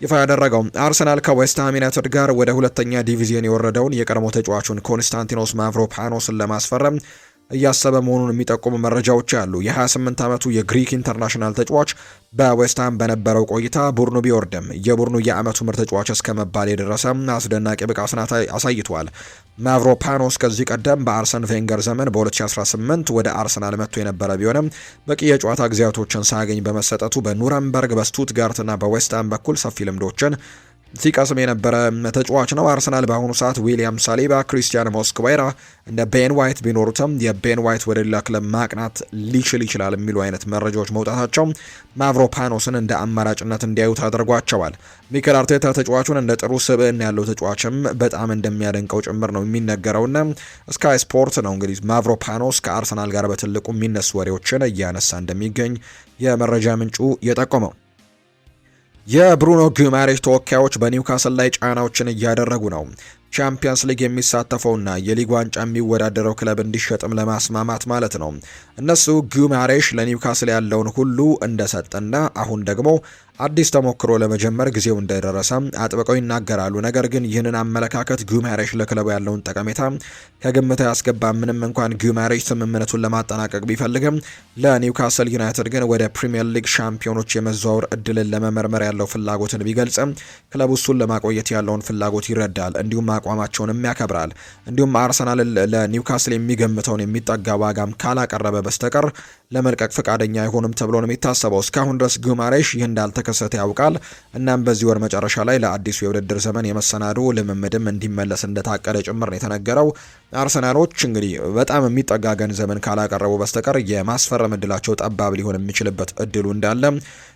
ይፋ ያደረገው። አርሰናል ከዌስትሃም ዩናይትድ ጋር ወደ ሁለተኛ ዲቪዚየን የወረደውን የቀድሞ ተጫዋቹን ኮንስታንቲኖስ ማቭሮፓኖስን ለማስፈረም እያሰበ መሆኑን የሚጠቁሙ መረጃዎች አሉ። የ28 ዓመቱ የግሪክ ኢንተርናሽናል ተጫዋች በዌስትሃም በነበረው ቆይታ ቡድኑ ቢወርድም የቡድኑ የዓመቱ ምርጥ ተጫዋች እስከ መባል የደረሰ አስደናቂ ብቃትን አሳይቷል። ማቭሮፓኖስ ከዚህ ቀደም በአርሰን ቬንገር ዘመን በ2018 ወደ አርሰናል መጥቶ የነበረ ቢሆንም በቂ የጨዋታ ጊዜያቶችን ሳያገኝ በመሰጠቱ በኑረምበርግ፣ በስቱትጋርትና በዌስትሃም በኩል ሰፊ ልምዶችን ሲቀስም የነበረ ተጫዋች ነው። አርሰናል በአሁኑ ሰዓት ዊሊያም ሳሊባ፣ ክሪስቲያን ሞስኩዌራ እንደ ቤን ዋይት ቢኖሩትም የቤን ዋይት ወደ ሌላ ክለብ ማቅናት ሊችል ይችላል የሚሉ አይነት መረጃዎች መውጣታቸው ማቭሮፓኖስን እንደ አማራጭነት እንዲያዩት አድርጓቸዋል። ሚኬል አርቴታ ተጫዋቹን እንደ ጥሩ ስብዕና ያለው ተጫዋችም በጣም እንደሚያደንቀው ጭምር ነው የሚነገረውና ስካይ ስፖርት ነው እንግዲህ ማቭሮፓኖስ ከአርሰናል ጋር በትልቁ የሚነሱ ወሬዎችን እያነሳ እንደሚገኝ የመረጃ ምንጩ የጠቆመው። የብሩኖ ጉማሬሽ ተወካዮች በኒውካስል ላይ ጫናዎችን እያደረጉ ነው። ቻምፒየንስ ሊግ የሚሳተፈውና የሊግ ዋንጫ የሚወዳደረው ክለብ እንዲሸጥም ለማስማማት ማለት ነው። እነሱ ጉማሬሽ ለኒውካስል ያለውን ሁሉ እንደሰጠና አሁን ደግሞ አዲስ ተሞክሮ ለመጀመር ጊዜው እንደደረሰ አጥብቀው ይናገራሉ። ነገር ግን ይህንን አመለካከት ጉማሬሽ ለክለቡ ያለውን ጠቀሜታ ከግምት ያስገባ። ምንም እንኳን ጉማሬሽ ስምምነቱን ለማጠናቀቅ ቢፈልግም ለኒውካስል ዩናይትድ ግን ወደ ፕሪሚየር ሊግ ሻምፒዮኖች የመዘዋወር እድልን ለመመርመር ያለው ፍላጎትን ቢገልጽም ክለቡ እሱን ለማቆየት ያለውን ፍላጎት ይረዳል፣ እንዲሁም አቋማቸውንም ያከብራል። እንዲሁም አርሰናል ለኒውካስል የሚገምተውን የሚጠጋ ዋጋም ካላቀረበ በስተቀር ለመልቀቅ ፈቃደኛ አይሆንም ተብሎ ነው የሚታሰበው። እስካሁን ድረስ ጉማሬሽ ይህ እንዳልተከሰተ ያውቃል። እናም በዚህ ወር መጨረሻ ላይ ለአዲሱ የውድድር ዘመን የመሰናዶ ልምምድም እንዲመለስ እንደታቀደ ጭምር ነው የተነገረው። አርሰናሎች እንግዲህ በጣም የሚጠጋ ገንዘብን ካላቀረቡ በስተቀር የማስፈረም እድላቸው ጠባብ ሊሆን የሚችልበት እድሉ እንዳለ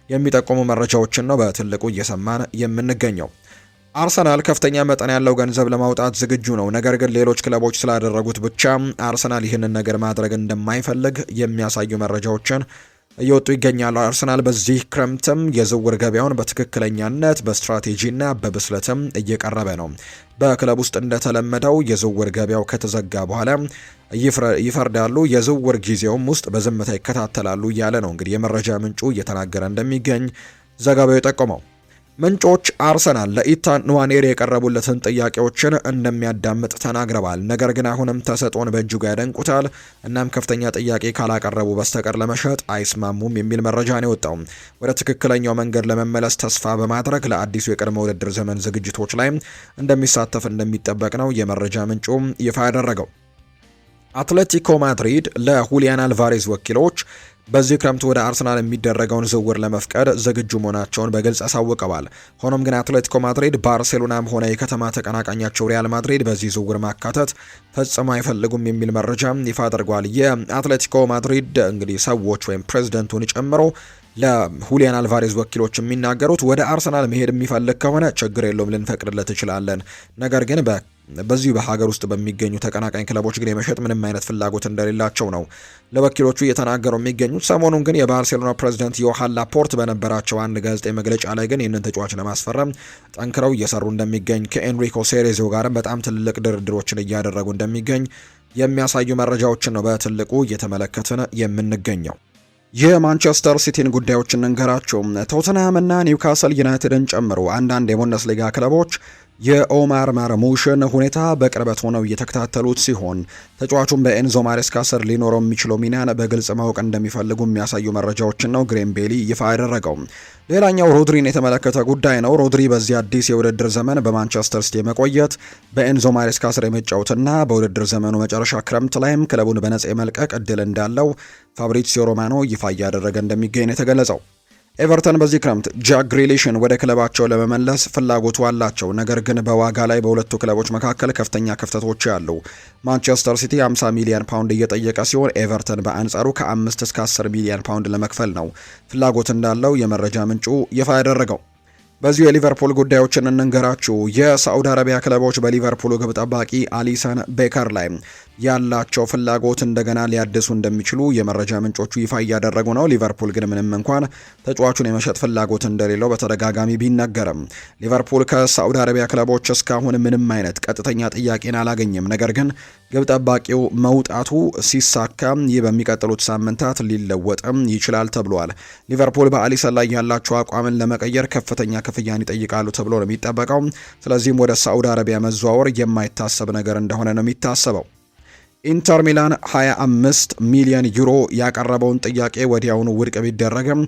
የሚጠቁሙ መረጃዎችን ነው በትልቁ እየሰማን የምንገኘው። አርሰናል ከፍተኛ መጠን ያለው ገንዘብ ለማውጣት ዝግጁ ነው። ነገር ግን ሌሎች ክለቦች ስላደረጉት ብቻ አርሰናል ይህንን ነገር ማድረግ እንደማይፈልግ የሚያሳዩ መረጃዎችን እየወጡ ይገኛሉ። አርሰናል በዚህ ክረምትም የዝውውር ገበያውን በትክክለኛነት በስትራቴጂና በብስለትም እየቀረበ ነው። በክለብ ውስጥ እንደተለመደው የዝውውር ገበያው ከተዘጋ በኋላ ይፈርዳሉ፣ የዝውውር ጊዜውም ውስጥ በዝምታ ይከታተላሉ እያለ ነው እንግዲህ የመረጃ ምንጩ እየተናገረ እንደሚገኝ ዘገባው የጠቆመው። ምንጮች አርሰናል ለኢታን ንዋኔሪ የቀረቡለትን ጥያቄዎችን እንደሚያዳምጥ ተናግረዋል። ነገር ግን አሁንም ተሰጥኦን በእጅጉ ያደንቁታል። እናም ከፍተኛ ጥያቄ ካላቀረቡ በስተቀር ለመሸጥ አይስማሙም የሚል መረጃ ነው የወጣው። ወደ ትክክለኛው መንገድ ለመመለስ ተስፋ በማድረግ ለአዲሱ የቅድመ ውድድር ዘመን ዝግጅቶች ላይ እንደሚሳተፍ እንደሚጠበቅ ነው የመረጃ ምንጩ ይፋ ያደረገው። አትሌቲኮ ማድሪድ ለሁሊያን አልቫሬዝ ወኪሎች በዚህ ክረምት ወደ አርሰናል የሚደረገውን ዝውውር ለመፍቀድ ዝግጁ መሆናቸውን በግልጽ አሳውቀዋል። ሆኖም ግን አትሌቲኮ ማድሪድ ባርሴሎናም ሆነ የከተማ ተቀናቃኛቸው ሪያል ማድሪድ በዚህ ዝውውር ማካተት ፈጽሞ አይፈልጉም የሚል መረጃ ይፋ አድርጓል። የአትሌቲኮ ማድሪድ እንግዲህ ሰዎች ወይም ፕሬዝደንቱን ጨምሮ ለሁሊያን አልቫሬዝ ወኪሎች የሚናገሩት ወደ አርሰናል መሄድ የሚፈልግ ከሆነ ችግር የለውም ልንፈቅድለት እንችላለን። ነገር ግን በዚሁ በሀገር ውስጥ በሚገኙ ተቀናቃኝ ክለቦች ግን የመሸጥ ምንም አይነት ፍላጎት እንደሌላቸው ነው ለወኪሎቹ እየተናገሩ የሚገኙት። ሰሞኑን ግን የባርሴሎና ፕሬዝዳንት ዮሃን ላፖርት በነበራቸው አንድ ጋዜጣዊ መግለጫ ላይ ግን ይህንን ተጫዋች ለማስፈረም ጠንክረው እየሰሩ እንደሚገኝ ከኤንሪኮ ሴሬዞ ጋርም በጣም ትልልቅ ድርድሮችን እያደረጉ እንደሚገኝ የሚያሳዩ መረጃዎችን ነው በትልቁ እየተመለከትን የምንገኘው። የማንቸስተር ሲቲን ጉዳዮች እንንገራቸው። ቶተንሃምና ኒውካስል ዩናይትድን ጨምሮ አንዳንድ የቡንደስሊጋ ክለቦች የኦማር ማርሙሽን ሁኔታ በቅርበት ሆነው እየተከታተሉት ሲሆን ተጫዋቹን በኤንዞ ማሬስካ ስር ሊኖረው የሚችለው ሚናን በግልጽ ማወቅ እንደሚፈልጉ የሚያሳዩ መረጃዎችን ነው ግሬም ቤሊ ይፋ ያደረገው። ሌላኛው ሮድሪን የተመለከተ ጉዳይ ነው። ሮድሪ በዚህ አዲስ የውድድር ዘመን በማንቸስተር ሲቲ የመቆየት በኤንዞ ማሬስካ ስር የመጫወትና በውድድር ዘመኑ መጨረሻ ክረምት ላይም ክለቡን በነጻ የመልቀቅ እድል እንዳለው ፋብሪዚዮ ሮማኖ ይፋ እያደረገ እንደሚገኝ ነው የተገለጸው። ኤቨርተን በዚህ ክረምት ጃክ ግሪሊሽን ወደ ክለባቸው ለመመለስ ፍላጎቱ አላቸው። ነገር ግን በዋጋ ላይ በሁለቱ ክለቦች መካከል ከፍተኛ ክፍተቶች አሉ። ማንቸስተር ሲቲ 50 ሚሊዮን ፓውንድ እየጠየቀ ሲሆን ኤቨርተን በአንጻሩ ከ5 እስከ 10 ሚሊዮን ፓውንድ ለመክፈል ነው ፍላጎት እንዳለው የመረጃ ምንጩ ይፋ ያደረገው። በዚሁ የሊቨርፑል ጉዳዮችን እንንገራችሁ። የሳዑዲ አረቢያ ክለቦች በሊቨርፑል ግብ ጠባቂ አሊሰን ቤከር ላይ ያላቸው ፍላጎት እንደገና ሊያድሱ እንደሚችሉ የመረጃ ምንጮቹ ይፋ እያደረጉ ነው። ሊቨርፑል ግን ምንም እንኳን ተጫዋቹን የመሸጥ ፍላጎት እንደሌለው በተደጋጋሚ ቢነገርም ሊቨርፑል ከሳዑዲ አረቢያ ክለቦች እስካሁን ምንም አይነት ቀጥተኛ ጥያቄን አላገኘም። ነገር ግን ግብ ጠባቂው መውጣቱ ሲሳካ ይህ በሚቀጥሉት ሳምንታት ሊለወጥም ይችላል ተብሏል። ሊቨርፑል በአሊሰን ላይ ያላቸው አቋምን ለመቀየር ከፍተኛ ክፍያን ይጠይቃሉ ተብሎ ነው የሚጠበቀው። ስለዚህም ወደ ሳዑዲ አረቢያ መዘዋወር የማይታሰብ ነገር እንደሆነ ነው የሚታሰበው። ኢንተር ሚላን 25 ሚሊዮን ዩሮ ያቀረበውን ጥያቄ ወዲያውኑ ውድቅ ቢደረግም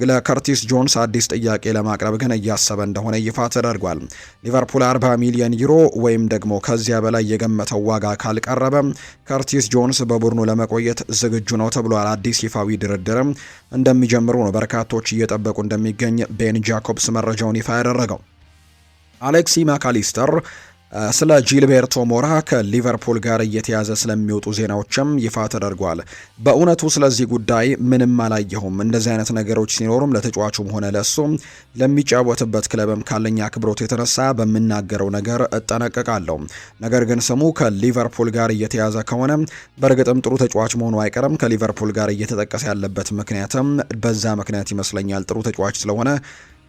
ለከርቲስ ጆንስ አዲስ ጥያቄ ለማቅረብ ግን እያሰበ እንደሆነ ይፋ ተደርጓል። ሊቨርፑል 40 ሚሊዮን ዩሮ ወይም ደግሞ ከዚያ በላይ የገመተው ዋጋ ካልቀረበ ከርቲስ ጆንስ በቡድኑ ለመቆየት ዝግጁ ነው ተብሏል። አዲስ ይፋዊ ድርድርም እንደሚጀምሩ ነው በርካቶች እየጠበቁ እንደሚገኝ ቤን ጃኮብስ መረጃውን ይፋ ያደረገው። አሌክሲ ማካሊስተር ስለ ጂልቤርቶ ሞራ ከሊቨርፑል ጋር እየተያዘ ስለሚወጡ ዜናዎችም ይፋ ተደርጓል። በእውነቱ ስለዚህ ጉዳይ ምንም አላየሁም። እንደዚህ አይነት ነገሮች ሲኖሩም ለተጫዋቹም ሆነ ለሱ ለሚጫወትበት ክለብም ካለኝ አክብሮት የተነሳ በምናገረው ነገር እጠነቀቃለሁ። ነገር ግን ስሙ ከሊቨርፑል ጋር እየተያዘ ከሆነ በእርግጥም ጥሩ ተጫዋች መሆኑ አይቀርም። ከሊቨርፑል ጋር እየተጠቀሰ ያለበት ምክንያትም በዛ ምክንያት ይመስለኛል። ጥሩ ተጫዋች ስለሆነ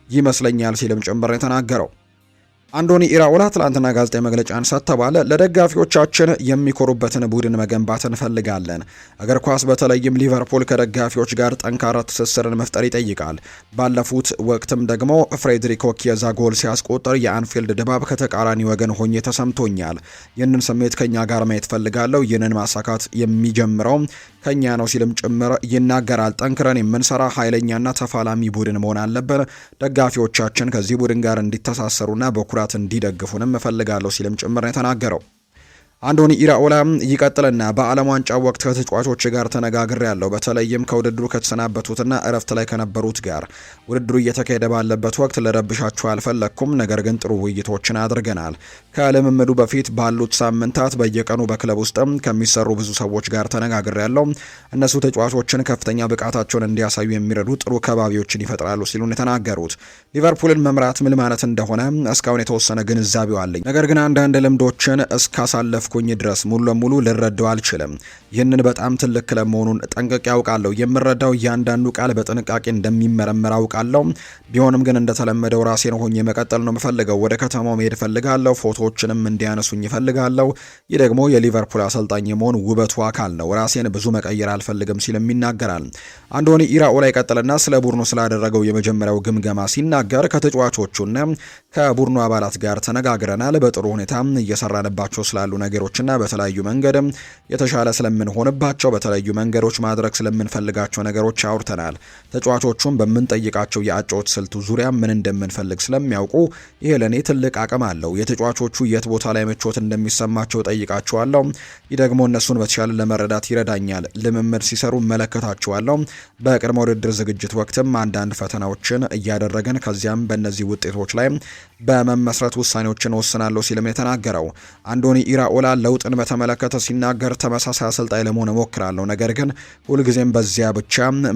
ይመስለኛል ሲልም ጭምር የተናገረው። አንዶኒ ኢራኦላ ትላንትና ጋዜጣዊ መግለጫን ሰጥተዋል። ለደጋፊዎቻችን የሚኮሩበትን ቡድን መገንባት እንፈልጋለን። እግር ኳስ በተለይም ሊቨርፑል ከደጋፊዎች ጋር ጠንካራ ትስስርን መፍጠር ይጠይቃል። ባለፉት ወቅትም ደግሞ ፍሬድሪኮ ኪየዛ ጎል ሲያስቆጥር የአንፊልድ ድባብ ከተቃራኒ ወገን ሆኜ ተሰምቶኛል። ይህንን ስሜት ከኛ ጋር ማየት ፈልጋለሁ። ይህንን ማሳካት የሚጀምረው ከኛ ነው ሲልም ጭምር ይናገራል። ጠንክረን የምንሰራ ኃይለኛና ተፋላሚ ቡድን መሆን አለብን። ደጋፊዎቻችን ከዚህ ቡድን ጋር እንዲተሳሰሩና በኩራት እንዲደግፉንም እፈልጋለሁ ሲልም ጭምር ነው የተናገረው። አንዶኒ ኢራኦላ ይቀጥልና በዓለም ዋንጫ ወቅት ከተጫዋቾች ጋር ተነጋግሬያለሁ። በተለይም ከውድድሩ ከተሰናበቱትና እረፍት ላይ ከነበሩት ጋር ውድድሩ እየተካሄደ ባለበት ወቅት ልረብሻቸው አልፈለኩም። ነገር ግን ጥሩ ውይይቶችን አድርገናል። ከልምምዱ በፊት ባሉት ሳምንታት በየቀኑ በክለብ ውስጥም ከሚሰሩ ብዙ ሰዎች ጋር ተነጋግሬያለሁ። እነሱ ተጫዋቾችን ከፍተኛ ብቃታቸውን እንዲያሳዩ የሚረዱ ጥሩ ከባቢዎችን ይፈጥራሉ ሲሉ የተናገሩት። ሊቨርፑልን መምራት ምን ማለት እንደሆነ እስካሁን የተወሰነ ግንዛቤው አለኝ። ነገር ግን አንዳንድ ልምዶችን እስካሳለፍ እስካላለፍኩኝ ድረስ ሙሉ ለሙሉ ልረዳው አልችልም። ይህንን በጣም ትልቅ ክለብ መሆኑን ጠንቅቄ ያውቃለሁ። የምረዳው እያንዳንዱ ቃል በጥንቃቄ እንደሚመረመር አውቃለሁ። ቢሆንም ግን እንደተለመደው ራሴን ሆኜ መቀጠል ነው የምፈልገው። ወደ ከተማው መሄድ እፈልጋለሁ። ፎቶዎችንም እንዲያነሱኝ እፈልጋለሁ። ይህ ደግሞ የሊቨርፑል አሰልጣኝ የመሆን ውበቱ አካል ነው። ራሴን ብዙ መቀየር አልፈልግም ሲልም ይናገራል። አንዶኒ ኢራኦላ ይቀጥልና ስለ ቡድኑ ስላደረገው የመጀመሪያው ግምገማ ሲናገር ከተጫዋቾቹና ከቡድኑ አባላት ጋር ተነጋግረናል። በጥሩ ሁኔታ እየሰራንባቸው ስላሉ ነገሮችና በተለያዩ መንገድ የተሻለ ስለምንሆንባቸው በተለያዩ መንገዶች ማድረግ ስለምንፈልጋቸው ነገሮች አውርተናል። ተጫዋቾቹም በምንጠይቃቸው የአጨዋወት ስልቱ ዙሪያ ምን እንደምንፈልግ ስለሚያውቁ ይሄ ለኔ ትልቅ አቅም አለው። የተጫዋቾቹ የት ቦታ ላይ ምቾት እንደሚሰማቸው ጠይቃቸዋለሁ። ይህ ደግሞ እነሱን በተሻለ ለመረዳት ይረዳኛል። ልምምድ ሲሰሩ እመለከታቸዋለሁ። በቅድመ ውድድር ዝግጅት ወቅትም አንዳንድ ፈተናዎችን እያደረግን ከዚያም በእነዚህ ውጤቶች ላይ በመመስረት ውሳኔዎችን ወስናለሁ ሲልም የተናገረው አንዶኒ ኢራኦላ ለውጥን በተመለከተ ሲናገር ተመሳሳይ አሰልጣኝ ለመሆን እሞክራለሁ፣ ነገር ግን ሁልጊዜም በዚያ ብቻ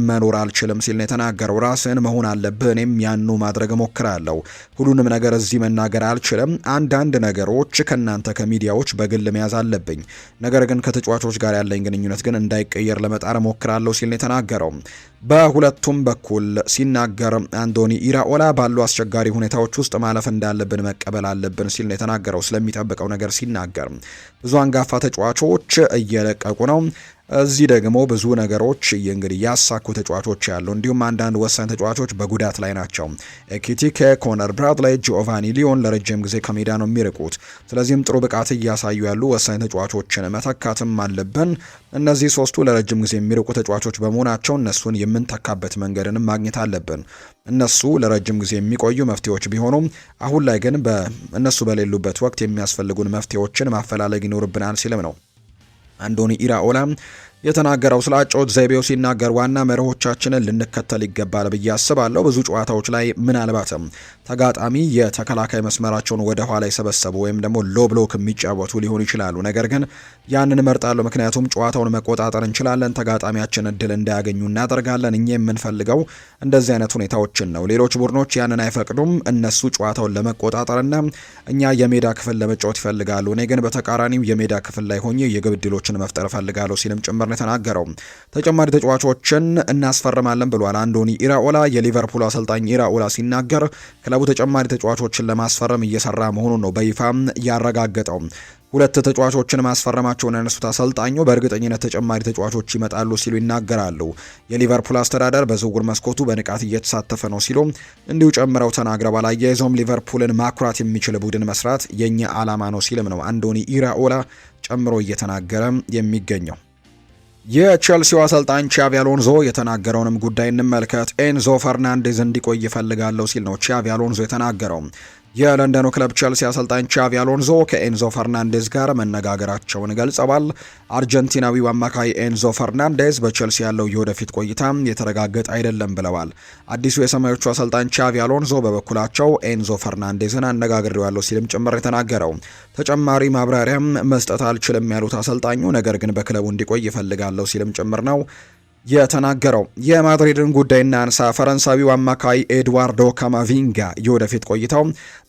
መኖር አልችልም ሲል ነው የተናገረው። ራስን መሆን አለብህ፣ እኔም ያኑ ማድረግ እሞክራለሁ። ሁሉንም ነገር እዚህ መናገር አልችልም። አንዳንድ ነገሮች ከእናንተ ከሚዲያዎች በግል መያዝ አለብኝ፣ ነገር ግን ከተጫዋቾች ጋር ያለኝ ግንኙነት ግን እንዳይቀየር ለመጣር እሞክራለሁ ሲል ነው የተናገረው። በሁለቱም በኩል ሲናገር አንዶኒ ኢራኦላ ባሉ አስቸጋሪ ሁኔታዎች ውስጥ ማለፍ እንዳለብን መቀበል አለብን ሲል ነው የተናገረው። ስለሚጠብቀው ነገር ሲናገር ብዙ አንጋፋ ተጫዋቾች እየለቀቁ ነው። እዚህ ደግሞ ብዙ ነገሮች እንግዲህ ያሳኩ ተጫዋቾች ያሉ እንዲሁም አንዳንድ ወሳኝ ተጫዋቾች በጉዳት ላይ ናቸው። ኤኪቲኬ፣ ኮነር ብራድላይ፣ ጂኦቫኒ ሊዮን ለረጅም ጊዜ ከሜዳ ነው የሚርቁት። ስለዚህም ጥሩ ብቃት እያሳዩ ያሉ ወሳኝ ተጫዋቾችን መተካትም አለብን። እነዚህ ሶስቱ ለረጅም ጊዜ የሚርቁ ተጫዋቾች በመሆናቸው እነሱን የምንተካበት መንገድንም ማግኘት አለብን። እነሱ ለረጅም ጊዜ የሚቆዩ መፍትሄዎች ቢሆኑም አሁን ላይ ግን እነሱ በሌሉበት ወቅት የሚያስፈልጉን መፍትሄዎችን ማፈላለግ ይኖርብናል ሲልም ነው አንዶኒ ኢራኦላ የተናገረው። ስለ አጨዋወት ዘይቤው ሲናገር ዋና መርሆቻችንን ልንከተል ይገባል ብዬ አስባለሁ። ብዙ ጨዋታዎች ላይ ምናልባትም ተጋጣሚ የተከላካይ መስመራቸውን ወደ ኋላ የሰበሰቡ ወይም ደግሞ ሎ ብሎክ የሚጫወቱ ሊሆኑ ይችላሉ። ነገር ግን ያንን እመርጣለሁ፣ ምክንያቱም ጨዋታውን መቆጣጠር እንችላለን። ተጋጣሚያችን እድል እንዳያገኙ እናደርጋለን። እኛ የምንፈልገው እንደዚህ አይነት ሁኔታዎችን ነው። ሌሎች ቡድኖች ያንን አይፈቅዱም። እነሱ ጨዋታውን ለመቆጣጠርና እኛ የሜዳ ክፍል ለመጫወት ይፈልጋሉ። እኔ ግን በተቃራኒው የሜዳ ክፍል ላይ ሆኜ የግብ ዕድሎችን መፍጠር እፈልጋለሁ ሲልም ጭምር የተናገረው። ተጨማሪ ተጫዋቾችን እናስፈርማለን ብሏል አንዶኒ ኢራኦላ። የሊቨርፑል አሰልጣኝ ኢራኦላ ሲናገር ክለቡ ተጨማሪ ተጫዋቾችን ለማስፈረም እየሰራ መሆኑን ነው በይፋ ያረጋገጠው። ሁለት ተጫዋቾችን ማስፈረማቸውን ያነሱት አሰልጣኙ በእርግጠኝነት ተጨማሪ ተጫዋቾች ይመጣሉ ሲሉ ይናገራሉ። የሊቨርፑል አስተዳደር በዝውውር መስኮቱ በንቃት እየተሳተፈ ነው ሲሉ እንዲሁ ጨምረው ተናግረዋል። አያይዘውም ሊቨርፑልን ማኩራት የሚችል ቡድን መስራት የኛ ዓላማ ነው ሲልም ነው አንዶኒ ኢራኦላ ጨምሮ እየተናገረ የሚገኘው። የቼልሲው አሰልጣኝ ቻቪ አሎንዞ የተናገረውንም ጉዳይ እንመልከት። ኤንዞ ፈርናንዴዝ እንዲቆይ ይፈልጋለሁ ሲል ነው ቻቪ አሎንዞ የተናገረው። የለንደኑ ክለብ ቼልሲ አሰልጣኝ ቻቪ አሎንዞ ከኤንዞ ፈርናንዴዝ ጋር መነጋገራቸውን ገልጸዋል። አርጀንቲናዊው አማካይ ኤንዞ ፈርናንዴዝ በቼልሲ ያለው የወደፊት ቆይታ የተረጋገጠ አይደለም ብለዋል። አዲሱ የሰማዮቹ አሰልጣኝ ቻቪ አሎንዞ በበኩላቸው ኤንዞ ፈርናንዴዝን አነጋግሬዋለሁ ሲልም ጭምር የተናገረው። ተጨማሪ ማብራሪያም መስጠት አልችልም ያሉት አሰልጣኙ ነገር ግን በክለቡ እንዲቆይ ይፈልጋለሁ ሲልም ጭምር ነው የተናገረው። የማድሪድን ጉዳይ እናንሳ። ፈረንሳዊው አማካይ ኤድዋርዶ ካማቪንጋ የወደፊት ቆይታው